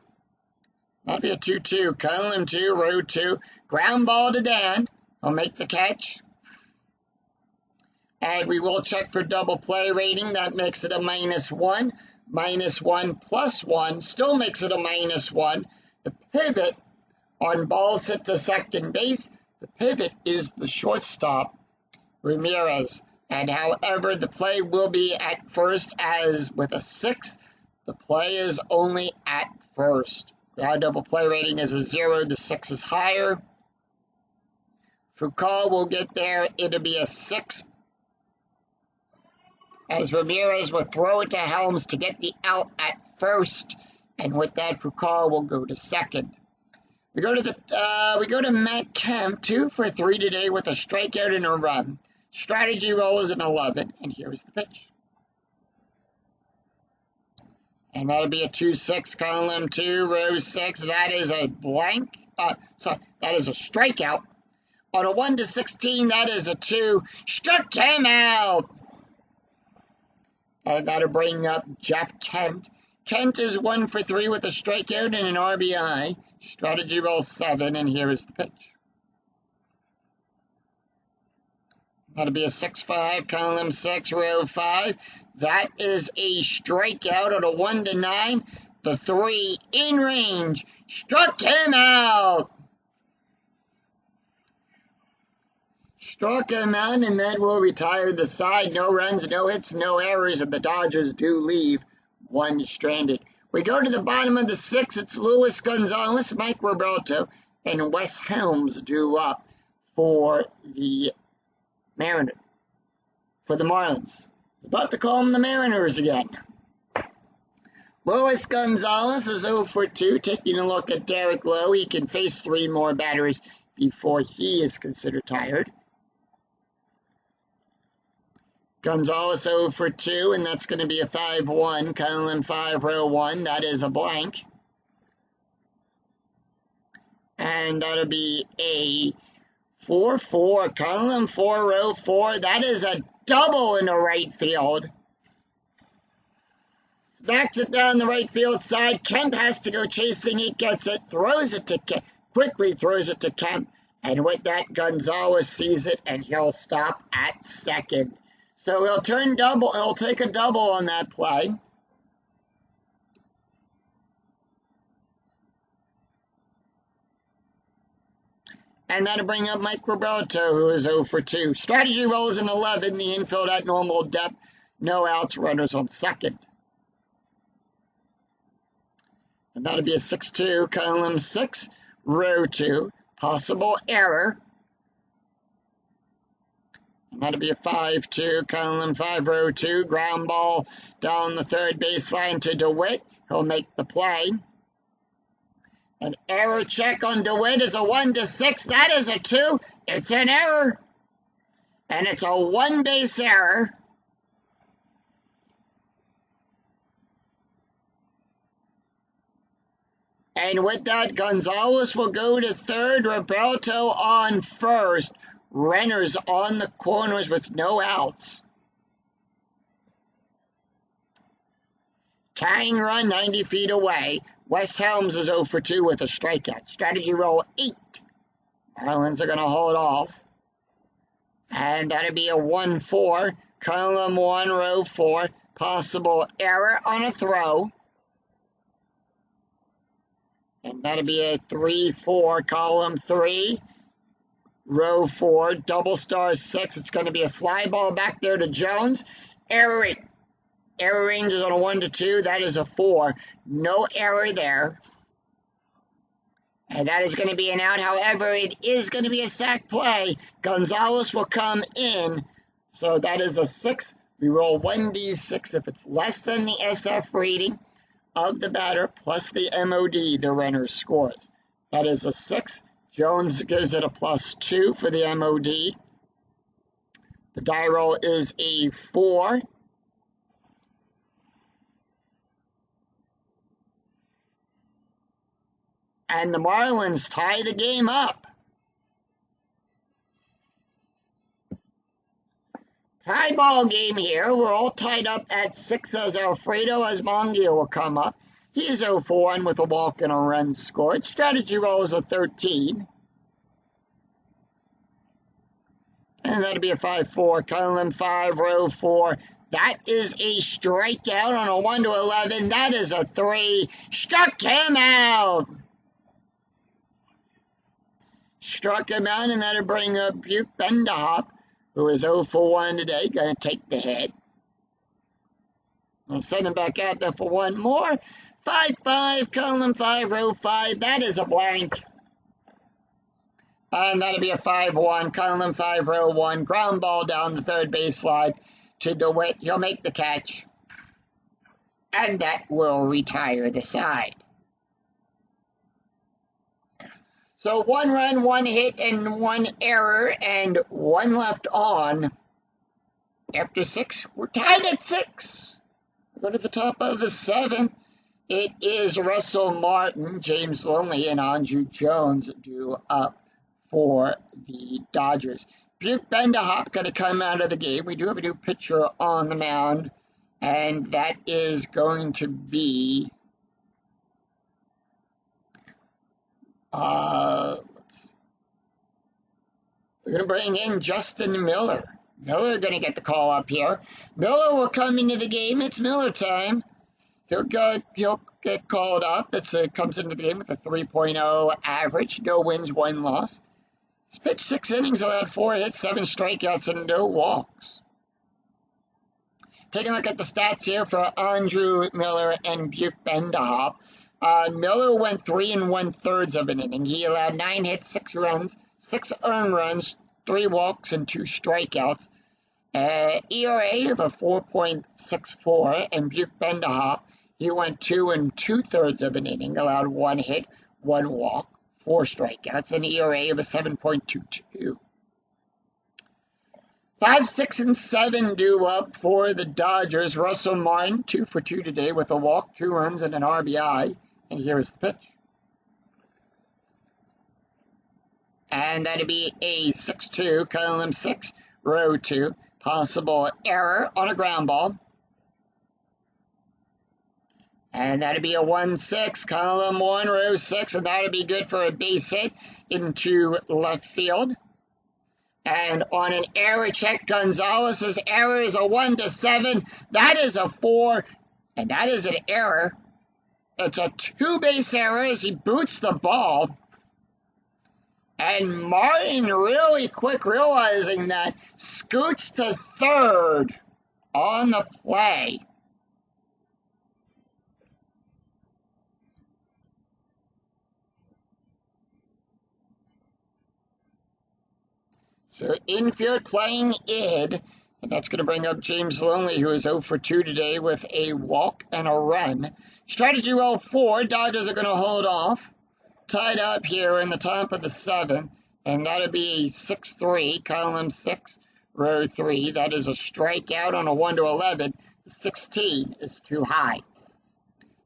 That'll be a 2-2, column 2, row 2. Ground ball to Dan. He'll make the catch. And we will check for double play rating. That makes it a -1. -1 + 1 still makes it a -1. The pivot on balls hit to second base. The pivot is the shortstop, Ramirez. And however, the play will be at first, as with a 6, the play is only at first. Ground double play rating is a 0. The 6 is higher. Foucault will get there. It'll be a 6. As Ramirez will throw it to Helms to get the out at first. And with that, Foucault will go to second. We go to Matt Kemp, 2 for 3 today with a strikeout and a run. Strategy roll is an 11, and here is the pitch. And that'll be a 2-6, column 2, row 6. That is a blank. That is a strikeout. On a 1-16, that is a 2. Struck him out. And that'll bring up Jeff Kent. Kent is 1 for 3 with a strikeout and an RBI. Strategy roll 7, and here is the pitch. That'll be a 6-5, column 6, row 5. That is a strikeout on a 1-9. The 3 in range. Struck him out. Struck him out, and that will retire the side. No runs, no hits, no errors, and the Dodgers do leave 1 stranded. We go to the bottom of the 6th. It's Luis Gonzalez, Mike Roberto, and Wes Helms due up for the Marlins. About to call them the Mariners again. Luis Gonzalez is 0 for 2. Taking a look at Derek Lowe, he can face 3 more batters before he is considered tired. Gonzalez 0 for 2, and that's going to be a 5-1, column 5, row 1. That is a blank. And that'll be a 4-4, column 4, row 4. That is a double in the right field. Smacks it down the right field side. Kemp has to go chasing it, gets it, throws it to Kemp, quickly throws it to Kemp. And with that, Gonzalez sees it, and he'll stop at second. So he'll turn double. He'll take a double on that play. And that'll bring up Mike Roberto, who is 0 for 2. Strategy roll is an 11. The infield at normal depth. No outs, runners on second. And that'll be a 6-2, column 6, row 2. Possible error. And that'll be a 5-2, column 5, row 2. Ground ball down the third baseline to DeWitt. He'll make the play. An error check on DeWitt is a 1-6. That is a 2. It's an error. And it's a 1-base error. And with that, Gonzalez will go to third. Roberto on first. Runners on the corners with no outs. Tying run 90 feet away. Wes Helms is 0 for 2 with a strikeout. Strategy roll 8. Marlins are going to hold off. And that'll be a 1-4. Column 1, row 4. Possible error on a throw. And that'll be a 3-4. Column 3. Row 4, double star 6. It's going to be a fly ball back there to Jones. Error range is on a 1-2. That is a 4. No error there. And that is going to be an out. However, it is going to be a sac play. Gonzalez will come in. So that is a 6. We roll 1d6 if it's less than the SF rating of the batter plus the MOD the runner scores. That is a 6. Jones gives it a +2 for the MOD. The die roll is a 4. And the Marlins tie the game up. Tie ball game here. We're all tied up at 6 as Alfredo Asmongia will come up. He is 0 for 1 with a walk and a run scored. Strategy roll is a 13. And that'll be a 5-4, column 5, row 4. That is a strikeout on a 1-11. That is a 3. Struck him out. Struck him out, and that'll bring up Buke Bendahop, who is 0 for 1 today. Going to take the hit. I'll send him back out there for one more. 5-5, column 5, row 5. That is a blank. And that'll be a 5-1, column 5, row 1. Ground ball down the third baseline to DeWitt. He'll make the catch. And that will retire the side. So 1 run, 1 hit, and 1 error, and 1 left on. After 6, we're tied at 6. Go to the top of the 7th. It is Russell Martin, James Loney, and Andrew Jones due up for the Dodgers. Buke Bendahop going to come out of the game. We do have a new pitcher on the mound, and that is going to be we're going to bring in Justin Miller. Miller going to get the call up here. Miller will come into the game. It's Miller time. He'll get called up. It comes into the game with a 3.0 average. No wins, 1 loss. He's pitched 6 innings, allowed 4 hits, 7 strikeouts, and no walks. Taking a look at the stats here for Andrew Miller and Buke Bendahop. Miller went 3 1/3 of an inning. He allowed 9 hits, 6 runs, 6 earned runs, 3 walks, and 2 strikeouts. ERA of a 4.64, and Buke Bendahop, he went 2 2/3 of an inning, allowed 1 hit, 1 walk, 4 strikeouts, and ERA of a 7.22. 5, 6, and 7 due up for the Dodgers. Russell Martin, 2 for 2 today with a walk, 2 runs, and an RBI. And here's the pitch. And that'd be a 6-2, column 6, row 2. Possible error on a ground ball. And that'd be a 1-6, column 1, row 6, and that'd be good for a base hit into left field. And on an error check, Gonzalez's error is a 1-7. That is a 4, and that is an error. It's a 2-base error as he boots the ball. And Martin, really quick, realizing that, scoots to third on the play. So infield playing Ed, and that's going to bring up James Loney, who is 0 for 2 today with a walk and a run. Strategy roll 4, Dodgers are going to hold off. Tied up here in the top of the 7th, and that'll be a 6-3, column 6, row 3. That is a strikeout on a 1-11. The 16 is too high.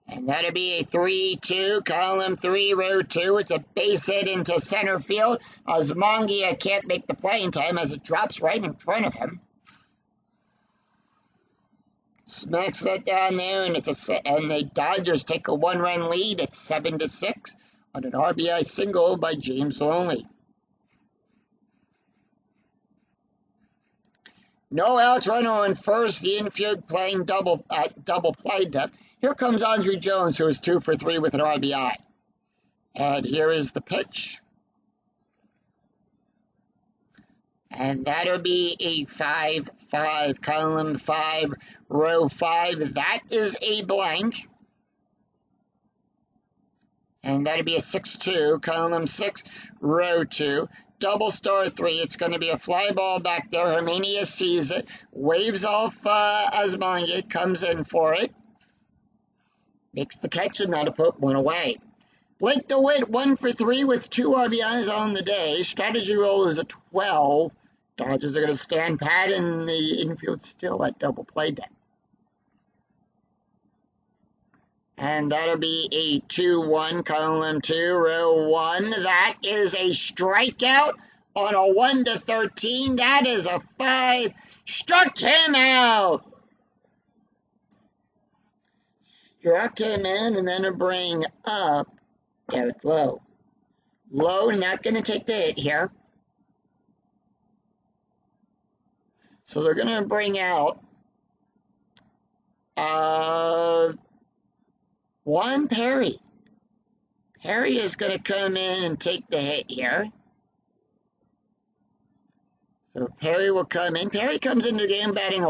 And that'll be a 3-2, column 3, row 2. It's a base hit into center field. Osmongia can't make the play in time as it drops right in front of him. Smacks that down there, and the Dodgers take a 1-run lead at 7-6 on an RBI single by James Loney. No outs, runner on first. The infield playing double play depth. Here comes Andrew Jones, who is 2 for 3 with an RBI. And here is the pitch. And that'll be a 5-5, column 5, row 5. That is a blank. And that'll be a 6-2, column 6, row 2. Double star 3. It's going to be a fly ball back there. Hermania sees it, waves off Osmongia, comes in for it. Makes the catch, and that'll put 1 away. Blake DeWitt, 1 for 3 with 2 RBIs on the day. Strategy roll is a 12. Dodgers are going to stand pat, and the infield still at double play depth. And that'll be a 2-1, column 2, row 1. That is a strikeout on a 1-13. That is a 5. Struck him out. Struck him in, and then to bring up Derek Lowe. Lowe not going to take the hit here. So they're going to bring out Juan Perry. Perry is going to come in and take the hit here. So Perry will come in. Perry comes into the game batting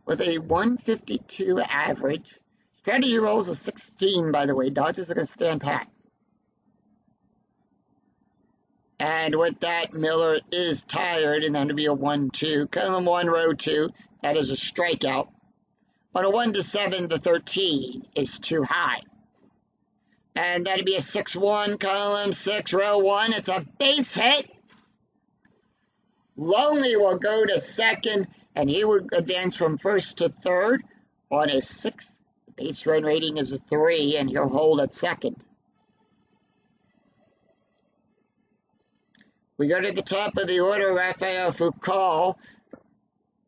with a 152 average. Strategy rolls a 16, by the way. Dodgers are going to stand pat. And with that, Miller is tired, and that'll be a 1-2. Column 1, row 2. That is a strikeout. On a 1-7, the 13 is too high. And that'd be a 6-1, column 6, row 1. It's a base hit. Lonely will go to second, and he will advance from first to third on his 6th. The base run rating is a 3, and he'll hold at second. We go to the top of the order, Rafael Foucault.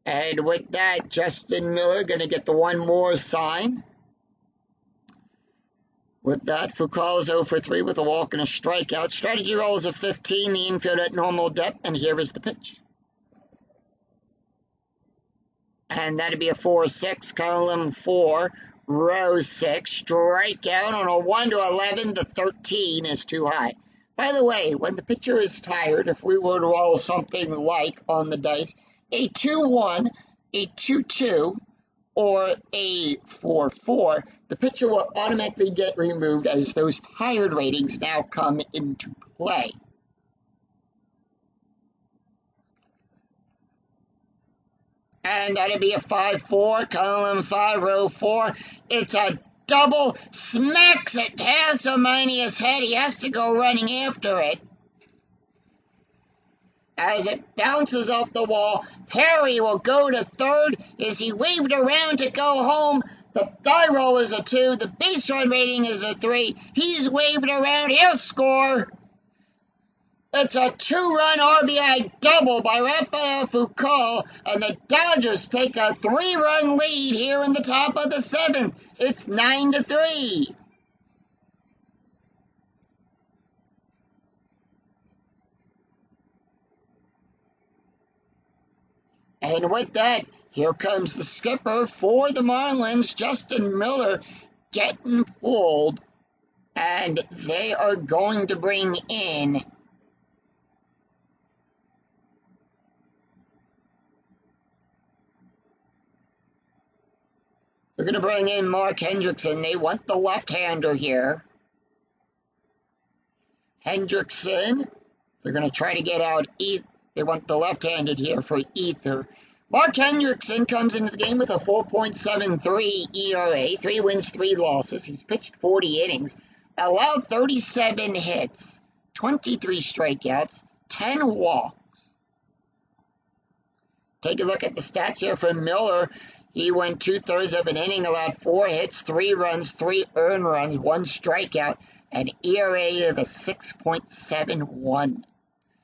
And with that, Justin Miller going to get the one more sign. With that, Foucault is 0 for 3 with a walk and a strikeout. Strategy roll is a 15, the infield at normal depth, and here is the pitch. And that'd be a 4-6, column 4, row 6. Strikeout on a 1 to 11, the 13 is too high. By the way, when the pitcher is tired, if we were to roll something like on the dice, a 2-1, a 2-2, or a 4-4, the pitcher will automatically get removed as those tired ratings now come into play. And that'd be a 5-4, column 5, row 4. It's a double, smacks it past Omania's head. He has to go running after it. As it bounces off the wall, Perry will go to third. As he waved around to go home, the die roll is a 2. The base run rating is a 3. He's waved around. He'll score. It's a 2-run RBI double by Rafael Foucault, and the Dodgers take a 3-run lead here in the top of the 7th. It's 9-3. And with that, here comes the skipper for the Marlins, Justin Miller, getting pulled. And they are going to bring in They're going to bring in Mark Hendrickson. They want the left-hander here. Hendrickson, they're going to try to get out. They want the left-handed here for Ether. Mark Hendrickson comes into the game with a 4.73 ERA, 3 wins, 3 losses. He's pitched 40 innings, allowed 37 hits, 23 strikeouts, 10 walks. Take a look at the stats here for Miller. He went 2/3 of an inning, allowed 4 hits, 3 runs, 3 earned runs, 1 strikeout, an ERA of a 6.71.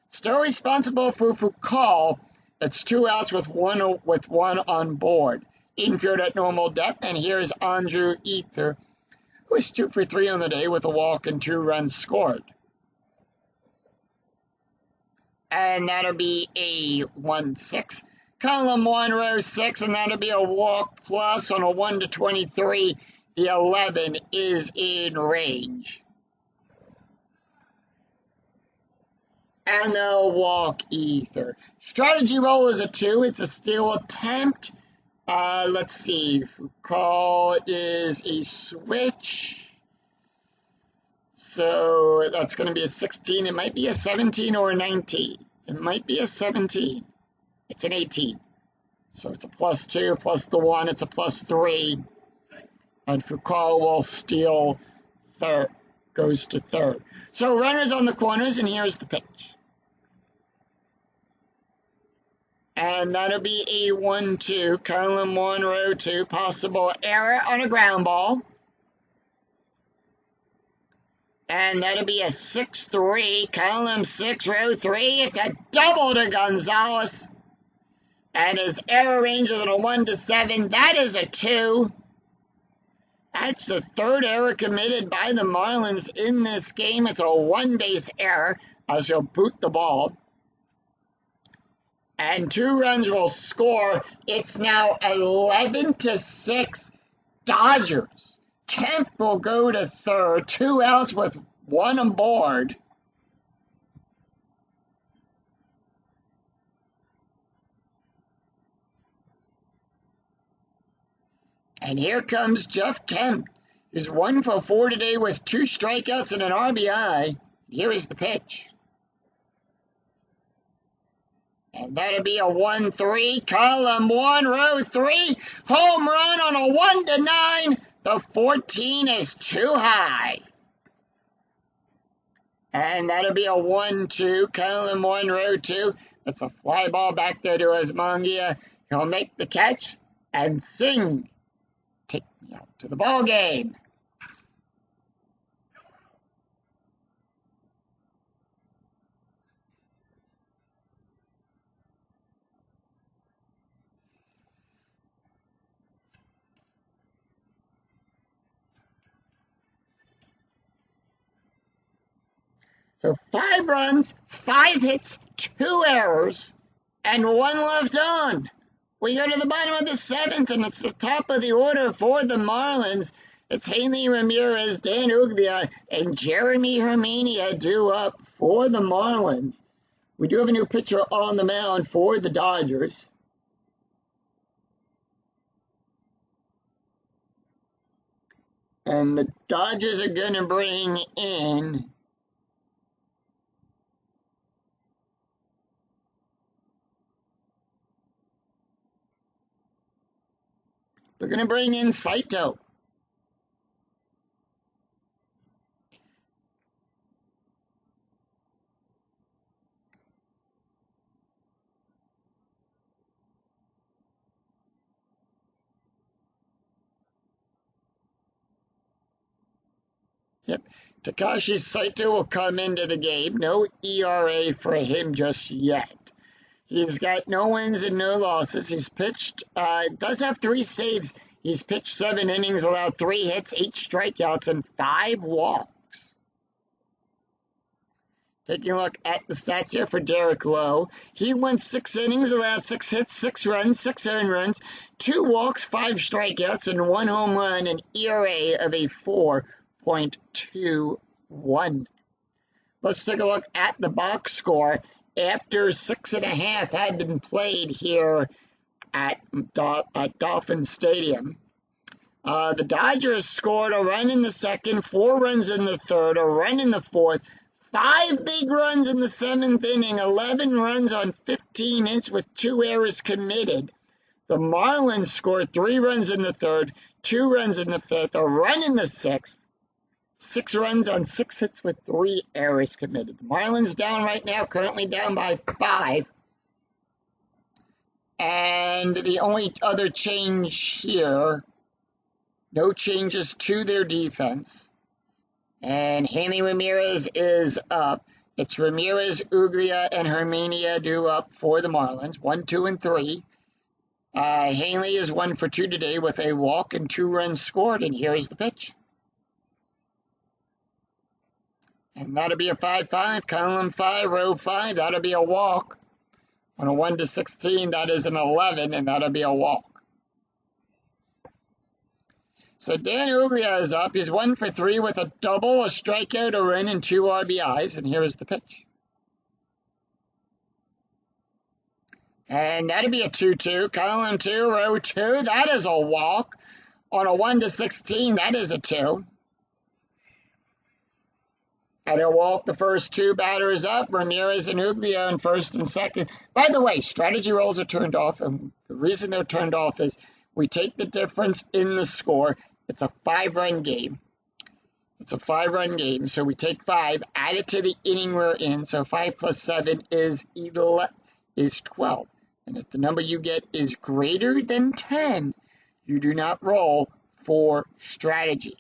Still responsible for Foucault. It's 2 outs with one on board. Infield at normal depth, and here's Andrew Ether, who is 2 for 3 on the day with a walk and 2 runs scored. And that'll be a 1-6. Column 1, row 6, and that'll be a walk plus on a 1 to 23. The 11 is in range. And they'll walk Ether. Strategy roll is a 2. It's a steal attempt. Let's see. Foucault is a switch. So that's going to be a 16. It might be a 17 or a 19. It might be a 17. It's an 18. So it's a +2 plus the 1. It's a +3. And Foucault will steal third. Goes to third. So runners on the corners, and here's the pitch. And that'll be a 1-2. Column 1, row 2. Possible error on a ground ball. And that'll be a 6-3. Column 6, row 3. It's a double to Gonzalez. And his error range is on a 1 to 7. That is a 2. That's the 3rd error committed by the Marlins in this game. It's a 1-base error as he'll boot the ball. And 2 runs will score. It's now 11 to 6 Dodgers. Kemp will go to third. 2 outs with 1 on board. And here comes Jeff Kemp. He's 1 for 4 today with 2 strikeouts and an RBI. Here is the pitch. And that'll be a 1-3. Column 1, row 3. Home run on a 1 to 9. The 14 is too high. And that'll be a 1-2. Kylan 1, row 2. That's a fly ball back there to Osmondia. He'll make the catch and sing. Take me out to the ball game. So 5 runs, 5 hits, 2 errors, and 1 left on. We go to the bottom of the 7th, and it's the top of the order for the Marlins. It's Hanley Ramirez, Dan Uglia, and Jeremy Hermania due up for the Marlins. We do have a new pitcher on the mound for the Dodgers. And the Dodgers are going to bring in Saito. Yep, Takashi Saito will come into the game. No ERA for him just yet. He's got no wins and no losses. He's pitched, does have 3 saves. He's pitched 7 innings, allowed 3 hits, 8 strikeouts, and 5 walks. Taking a look at the stats here for Derek Lowe. He went 6 innings, allowed 6 hits, 6 runs, 6 earned runs, 2 walks, 5 strikeouts, and 1 home run, an ERA of a 4.21. Let's take a look at the box score after 6.5 had been played here at Dolphin Stadium. The Dodgers scored a run in the second, 4 runs in the third, a run in the fourth, 5 big runs in the 7th inning, 11 runs on 15 hits with 2 errors committed. The Marlins scored 3 runs in the third, 2 runs in the fifth, a run in the 6th, 6 runs on 6 hits with 3 errors committed. The Marlins down right now, currently down by 5. And the only other change here, no changes to their defense. And Hanley Ramirez is up. It's Ramirez, Uglia, and Hermania due up for the Marlins, 1, 2, and 3. Hanley is 1 for 2 today with a walk and 2 runs scored, and here is the pitch. And that'll be a 5-5, column 5, row 5, that'll be a walk. On a 1 to 16, that is an 11, and that'll be a walk. So Dan Uglia is up. He's 1 for 3 with a double, a strikeout, a run, and 2 RBIs, and here is the pitch. And that'll be a 2-2, column 2, row 2, that is a walk. On a 1 to 16, that is a 2. And he'll walk the first 2 batters up, Ramirez and Uglia in first and second. By the way, strategy rolls are turned off, and the reason they're turned off is we take the difference in the score. It's a 5-run game. It's a 5-run game, so we take 5, add it to the inning we're in, so 5 plus 7 is 12. And if the number you get is greater than 10, you do not roll for strategy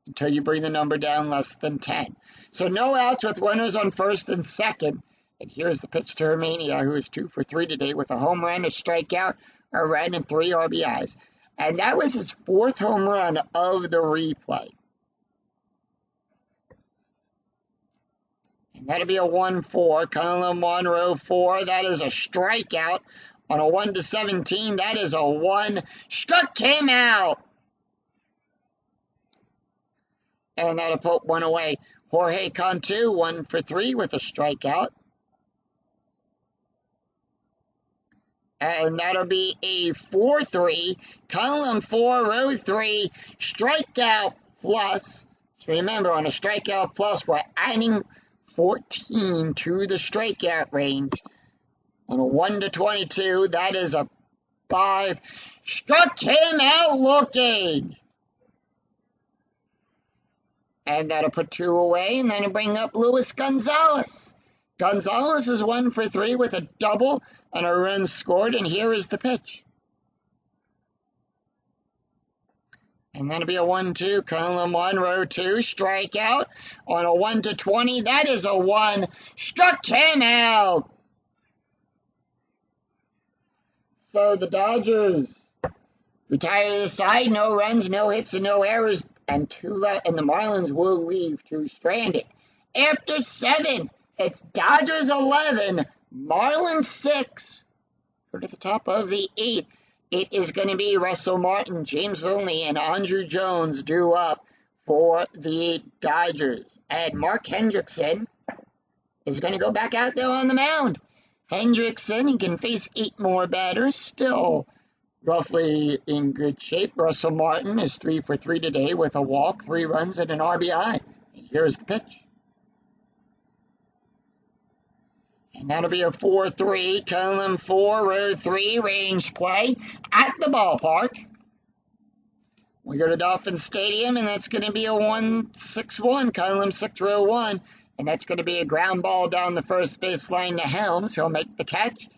until you bring the number down less than 10. So no outs with runners on first and second. And here's the pitch to Hermania, who is 2 for 3 today with a home run, a strikeout, a run, and 3 RBIs. And that was his 4th home run of the replay. And that'll be a 1-4, column 1, row 4. That is a strikeout. On a 1 to 17, that is a 1. Struck him out. And that'll put 1 away. Jorge Cantu, 1 for 3 with a strikeout. And that'll be a 4-3, column 4, row 3, strikeout plus. So remember, on a strikeout plus, we're adding 14 to the strikeout range. On a 1 to 22, that is a 5. Struck him out looking. And that'll put 2 away, and then it'll bring up Luis Gonzalez. Gonzalez is 1 for 3 with a double and a run scored, and here is the pitch. And that'll be a 1-2, column 1, row 2, strikeout on a 1-20. That is a 1. Struck him out. So the Dodgers retire the side, no runs, no hits, and no errors, and 2 left, and the Marlins will leave 2 stranded. After 7, it's Dodgers 11, Marlins 6. Go to the top of the 8th. It is going to be Russell Martin, James Loney, and Andrew Jones due up for the Dodgers. And Mark Hendrickson is going to go back out there on the mound. Hendrickson, he can face 8 more batters, still roughly in good shape. Russell Martin is 3 for 3 today with a walk, 3 runs, and an RBI. And here's the pitch. And that'll be a 4-3, column 4, row 3, range play at the ballpark. We go to Dolphin Stadium, and that's going to be a 1-6-1, column 6, row 1. And that's going to be a ground ball down the first baseline to Helms. He'll make the catch.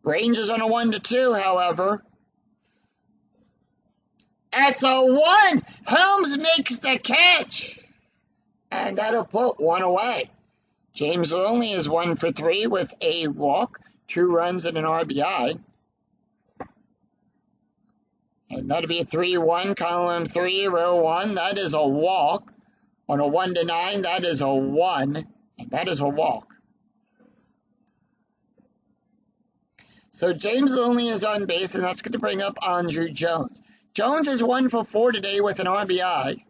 Range is on a 1-2, however. That's a 1. Helms makes the catch. And that'll put 1 away. James Loney is 1 for 3 with a walk, 2 runs, and an RBI. And that'll be a 3-1, column 3, row 1. That is a walk. On a 1-9, that is a 1, and that is a walk. So James Loney is on base, and that's going to bring up Andrew Jones. Jones is 1 for 4 today with an RBI,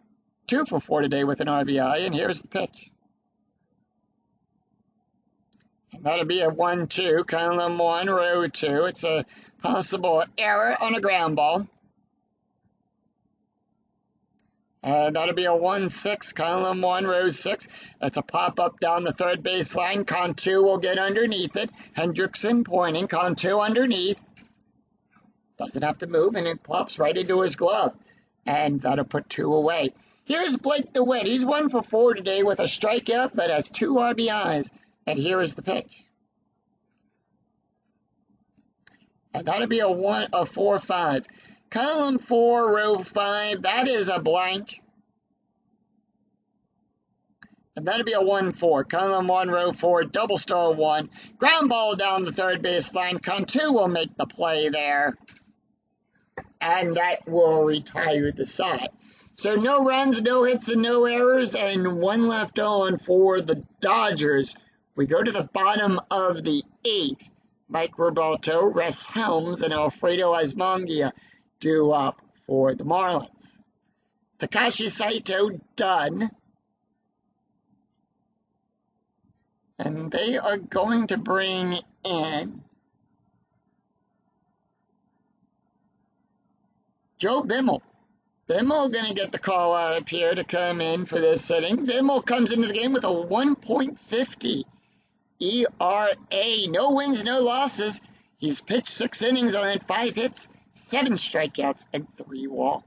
2 for 4 today with an RBI, and here's the pitch. And that'll be a 1-2, column 1, row 2. It's a possible error on a ground ball. And that'll be a 1-6, column 1, row 6. That's a pop-up down the third baseline. Cantu will get underneath it. Hendrickson pointing. Cantu underneath. Doesn't have to move, and it pops right into his glove. And that'll put 2 away. Here's Blake DeWitt. He's 1 for 4 today with a strikeout, but has 2 RBIs. And here is the pitch. And that'll be a 4-5. Column 4, row 5, that is a blank. And that'll be a 1-4. Column 1, row 4, double star 1. Ground ball down the third baseline. Cantu will make the play there. And that will retire the side. So no runs, no hits, and no errors, and 1 left on for the Dodgers. We go to the bottom of the 8th. Mike Roberto, Russ Helms, and Alfredo Asmongia due up for the Marlins. Takashi Saito done. And they are going to bring in Joe Bimmel. Bimmel going to get the call up here to come in for this inning. Bimmel comes into the game with a 1.50 ERA. No wins, no losses. He's pitched 6 innings on 5 hits, 7 strikeouts, and 3 walks.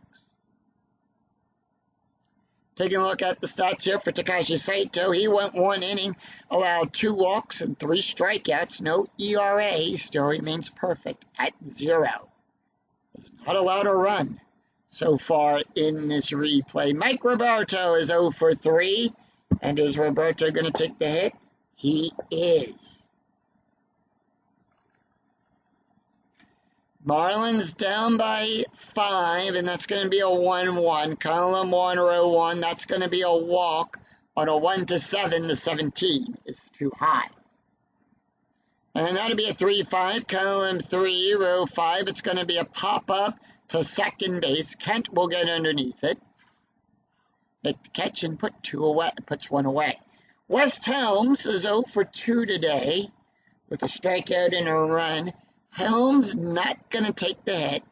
Taking a look at the stats here for Takashi Saito, he went 1 inning, allowed 2 walks and 3 strikeouts. No ERA, still remains perfect at 0. Has not allowed a run so far in this replay. Mike Roberto is 0 for 3, and is Roberto going to take the hit? He is. Marlins down by 5, and that's going to be a 1-1. Column 1, row 1, that's going to be a walk on a 1-7. The 17 is too high. And that'll be a 3-5. Column 3, row 5, it's going to be a pop-up to second base. Kent will get underneath it. Make the catch and put 2 away, puts 1 away. West Helms is 0 for 2 today with a strikeout and a run. Helms not going to take the hit.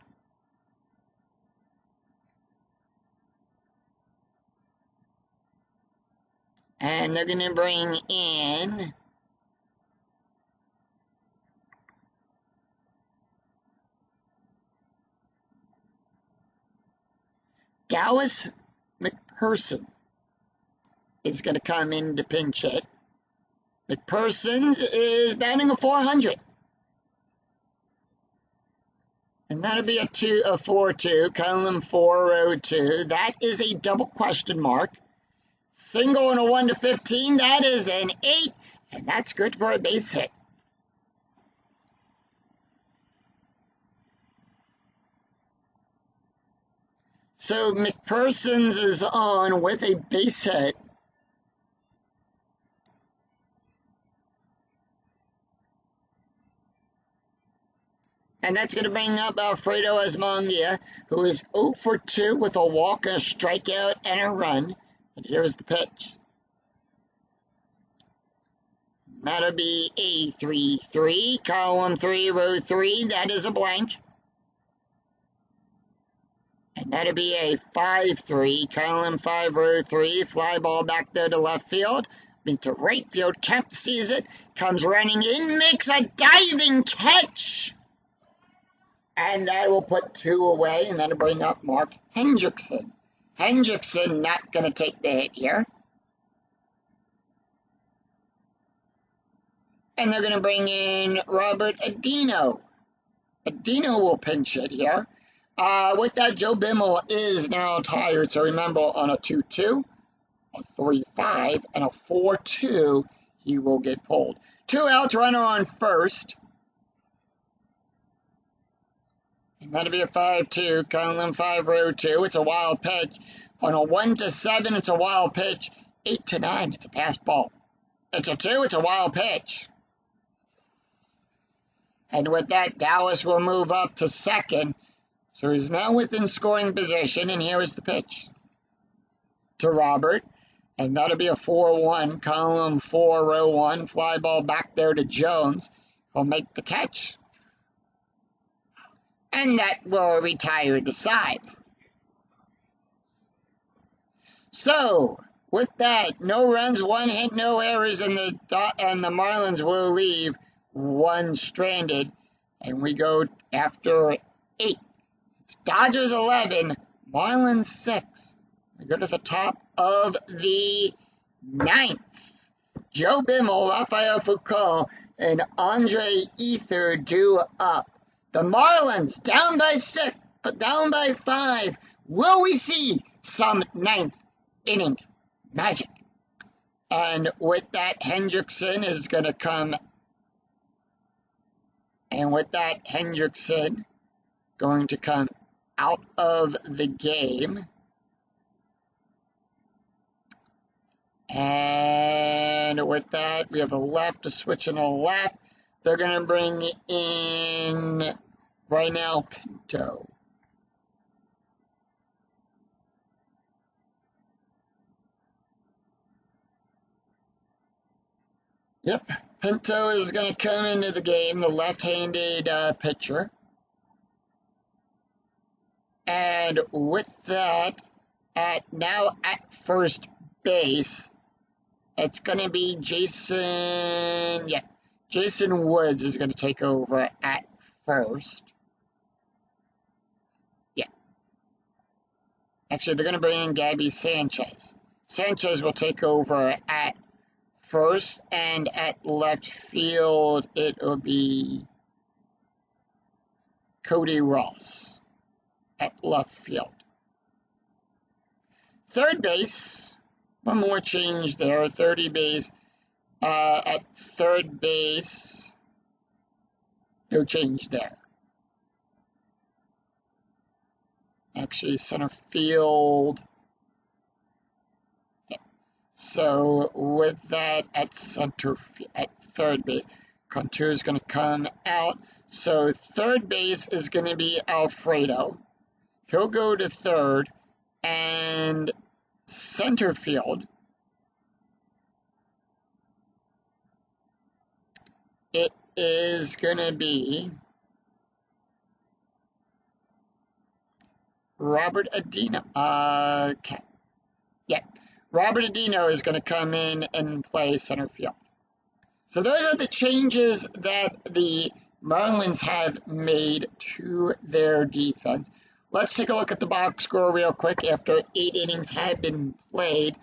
And they're going to bring in Dallas McPherson. is going to come in to pinch hit. McPherson's is batting a .400. And that'll be a 4-2, column 402. That is a double question mark. Single and a 1 to 15, that is an 8, and that's good for a base hit. So McPherson's is on with a base hit. And that's going to bring up Alfredo Asmondia, who is 0 for 2 with a walk, a strikeout, and a run. And here's the pitch. That'll be a 3-3, column 3, row 3. That is a blank. And that'll be a 5-3, column 5, row 3. Fly ball back there to left field. Into right field. Kemp sees it. Comes running in. Makes a diving catch. And that will put 2 away. And that'll bring up Mark Hendrickson. Hendrickson not going to take the hit here. And they're going to bring in Robert Adino. Adino will pinch it here. With that, Joe Bimmel is now tired. So remember, on a 2-2, a 3-5, and a 4-2, he will get pulled. 2 outs, runner on first. And that'll be a 5-2, column 5, row 2. It's a wild pitch. On a 1 to 7, it's a wild pitch. 8 to 9, it's a pass ball. It's a 2, it's a wild pitch. And with that, Dallas will move up to second. So he's now within scoring position, and here is the pitch to Robert. And that'll be a 4-1, column 4, row 1. Fly ball back there to Jones. He'll make the catch. And that will retire the side. So, with that, no runs, 1 hit, no errors, and the Marlins will leave 1 stranded. And we go after 8. It's Dodgers 11, Marlins 6. We go to the top of the 9th. Joe Bimmel, Rafael Foucault, and Andre Ether due up. The Marlins down by 6, but down by 5. Will we see some 9th inning magic? And with that, Hendrickson is going to come. And with that, Hendrickson going to come out of the game. And with that, we have a left, a switch and a left. They're going to bring in right now Pinto. Yep, Pinto is going to come into the game, the left-handed pitcher. And with that, now at first base, it's going to be Jason Woods is going to take over at first. Yeah. Actually, they're going to bring in Gabby Sanchez. Sanchez will take over at first, and at left field, it will be Cody Ross at left field. Third base, one more change there. At third base, no change there. Actually, center field. Yeah. So with that, at third base, Contour is going to come out. So third base is going to be Alfredo. He'll go to third, and center field, it is going to be Robert Adino. Okay. Yeah, Robert Adino is going to come in and play center field. So those are the changes that the Marlins have made to their defense. Let's take a look at the box score real quick after 8 innings have been played.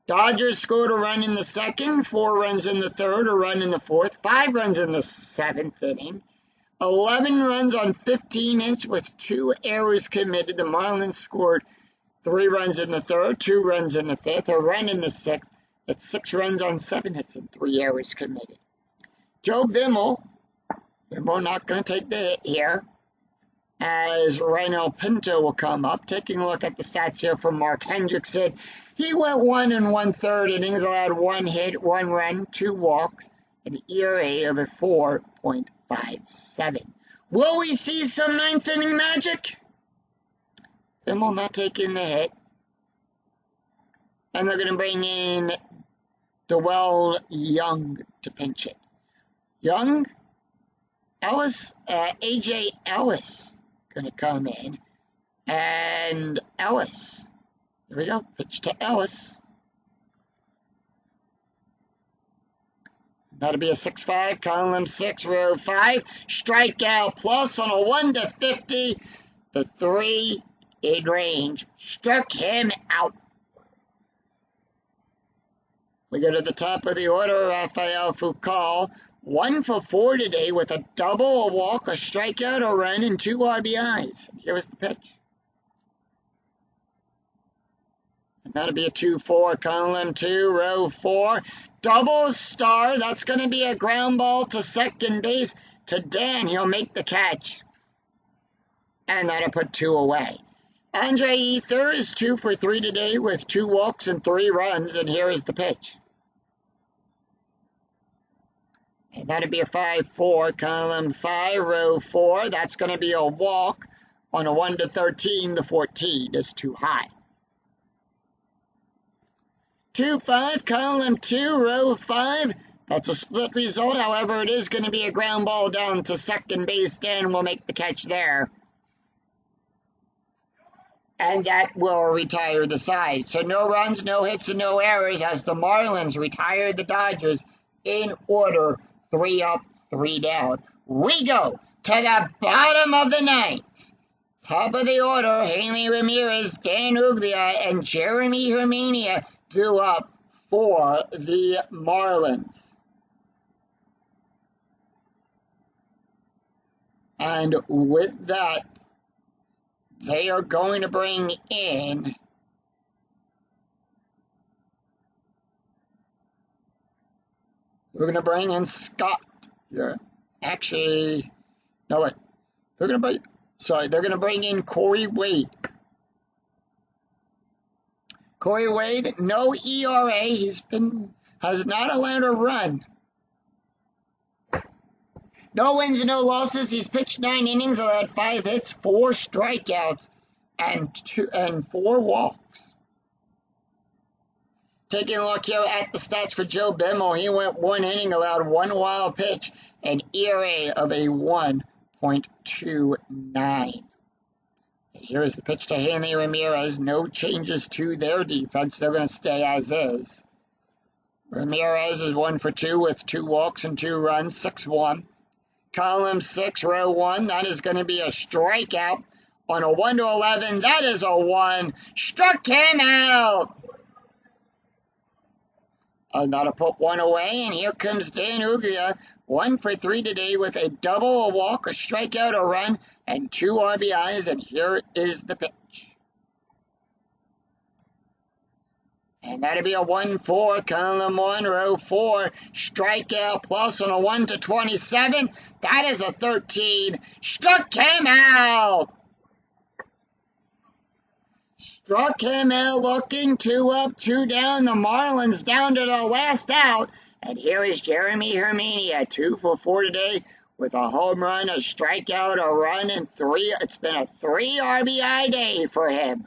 Dodgers scored a run in the second, 4 runs in the third, a run in the fourth, 5 runs in the 7th inning, 11 runs on 15 hits with 2 errors committed. The Marlins scored 3 runs in the third, 2 runs in the fifth, a run in the 6th. It's 6 runs on 7 hits and 3 errors committed. Joe Bimmel not going to take the hit here, as Reinel Pinto will come up. Taking a look at the stats here from Mark Hendrickson. He went 1 1/3 innings, allowed 1 hit, 1 run, 2 walks, an ERA of a 4.57. Will we see some 9th inning magic? Bimmel not taking the hit. And they're going to bring in Dewell Young to pinch it. Young, AJ Ellis going to come in. And Ellis, here we go, pitch to Ellis. That'll be a 6-5, column 6, row 5. Strikeout plus on a 1-50. The 3 in range struck him out. We go to the top of the order. Rafael Foucault, 1 for 4 today with a double, a walk, a strikeout, a run, and 2 RBIs. And here is the pitch. And that'll be a 2-4, column 2, row 4. Double star. That's going to be a ground ball to second base to Dan. He'll make the catch. And that'll put 2 away. Andre Ether is 2 for 3 today with 2 walks and 3 runs. And here is the pitch. And that'll be a 5-4, column 5, row 4. That's going to be a walk on a 1-13. The 14 is too high. 2-5, column 2, row 5. That's a split result. However, it is going to be a ground ball down to second base. Dan will make the catch there. And that will retire the side. So no runs, no hits, and no errors as the Marlins retire the Dodgers in order. 3 up, 3 down. We go to the bottom of the 9th. Top of the order, Hanley Ramirez, Dan Uglia, and Jeremy Hermania due up for the Marlins. And with that, they are going to bring in we're going to bring in Scott here. Actually, no, what? They're going to bring in Corey Wade. Corey Wade, no ERA. Has not allowed a run. No wins and no losses. He's pitched 9 innings, allowed 5 hits, 4 strikeouts, and 4 walks. Taking a look here at the stats for Joe Bimmel, he went 1 inning, allowed 1 wild pitch, an ERA of a 1.29. Here is the pitch to Hanley Ramirez. No changes to their defense. They're going to stay as is. Ramirez is 1 for 2 with 2 walks and 2 runs, 6-1. Column 6, row 1. That is going to be a strikeout on a 1-11. That is a 1. Struck him out. And that'll put 1 away. And here comes Dan Uglia. 1 for 3 today with a double, a walk, a strikeout, a run, and 2 RBIs. And here is the pitch. And that'll be a 1-4, column 1, row 4. Strikeout plus on a 1-27. That is a 13. Struck him out. Struck him out, looking 2 up, 2 down. The Marlins down to the last out. And here is Jeremy Hermania, 2 for 4 today with a home run, a strikeout, a run, and 3. It's been a 3 RBI day for him.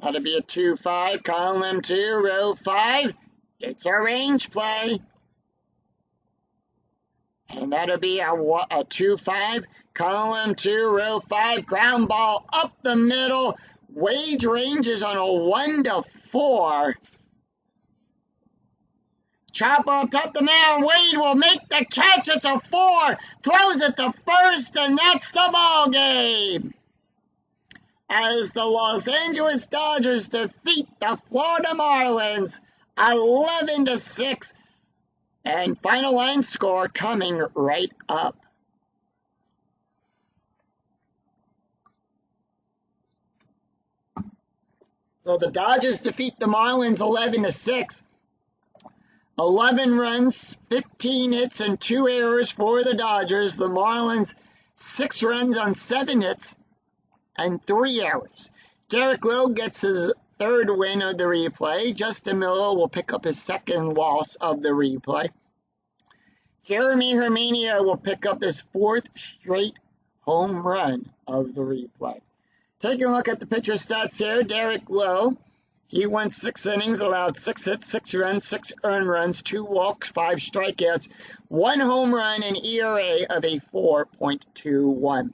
That'll be a 2-5, column 2, row 5. It's a range play. And that'll be a 2-5, column 2, row 5. Ground ball up the middle. Wade ranges on a 1-4. Chop ball top the mound. Wade will make the catch. It's a 4. Throws it to first, and that's the ball game. as the Los Angeles Dodgers defeat the Florida Marlins 11-6. And final line score coming right up. So the Dodgers defeat the Marlins 11-6. 11 runs, 15 hits, and 2 errors for the Dodgers. The Marlins, 6 runs on 7 hits and 3 errors. Derek Lowe gets his 3rd win of the replay. Justin Miller will pick up his 2nd loss of the replay. Jeremy Hermania will pick up his 4th straight home run of the replay. Taking a look at the pitcher stats here, Derek Lowe, he went 6 innings, allowed 6 hits, 6 runs, 6 earned runs, 2 walks, 5 strikeouts, 1 home run, and ERA of a 4.21.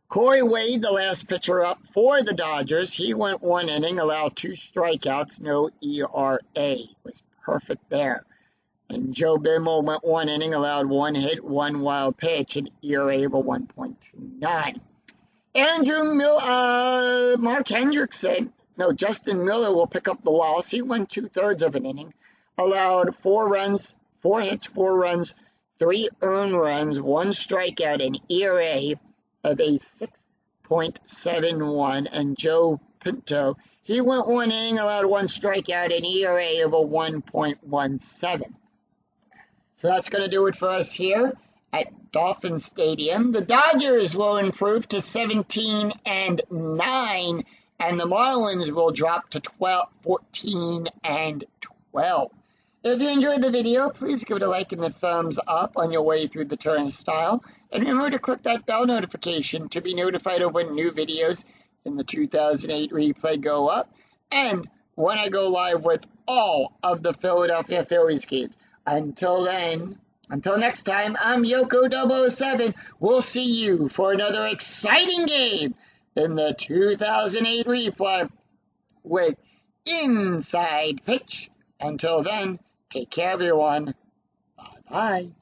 Corey Wade, the last pitcher up for the Dodgers, he went 1 inning, allowed 2 strikeouts, no ERA. Was perfect there. And Joe Bimmel went 1 inning, allowed 1 hit, 1 wild pitch, and ERA of a 1.29. Justin Miller will pick up the loss. He went 2/3 of an inning, allowed 4 runs, 4 hits, 4 runs, 3 earned runs, 1 strikeout, and ERA of a 6.71. And Joe Pinto, he went 1 inning, allowed 1 strikeout, and ERA of a 1.17. So that's going to do it for us here at Dolphin Stadium. The Dodgers will improve to 17-9, and the Marlins will drop to 14-12. If you enjoyed the video, please give it a like and a thumbs up on your way through the turnstile. And remember to click that bell notification to be notified of when new videos in the 2008 replay go up, and when I go live with all of the Philadelphia Phillies games. Until next time, I'm Yoko007. We'll see you for another exciting game in the 2008 replay with Inside Pitch. Until then, take care, everyone. Bye-bye.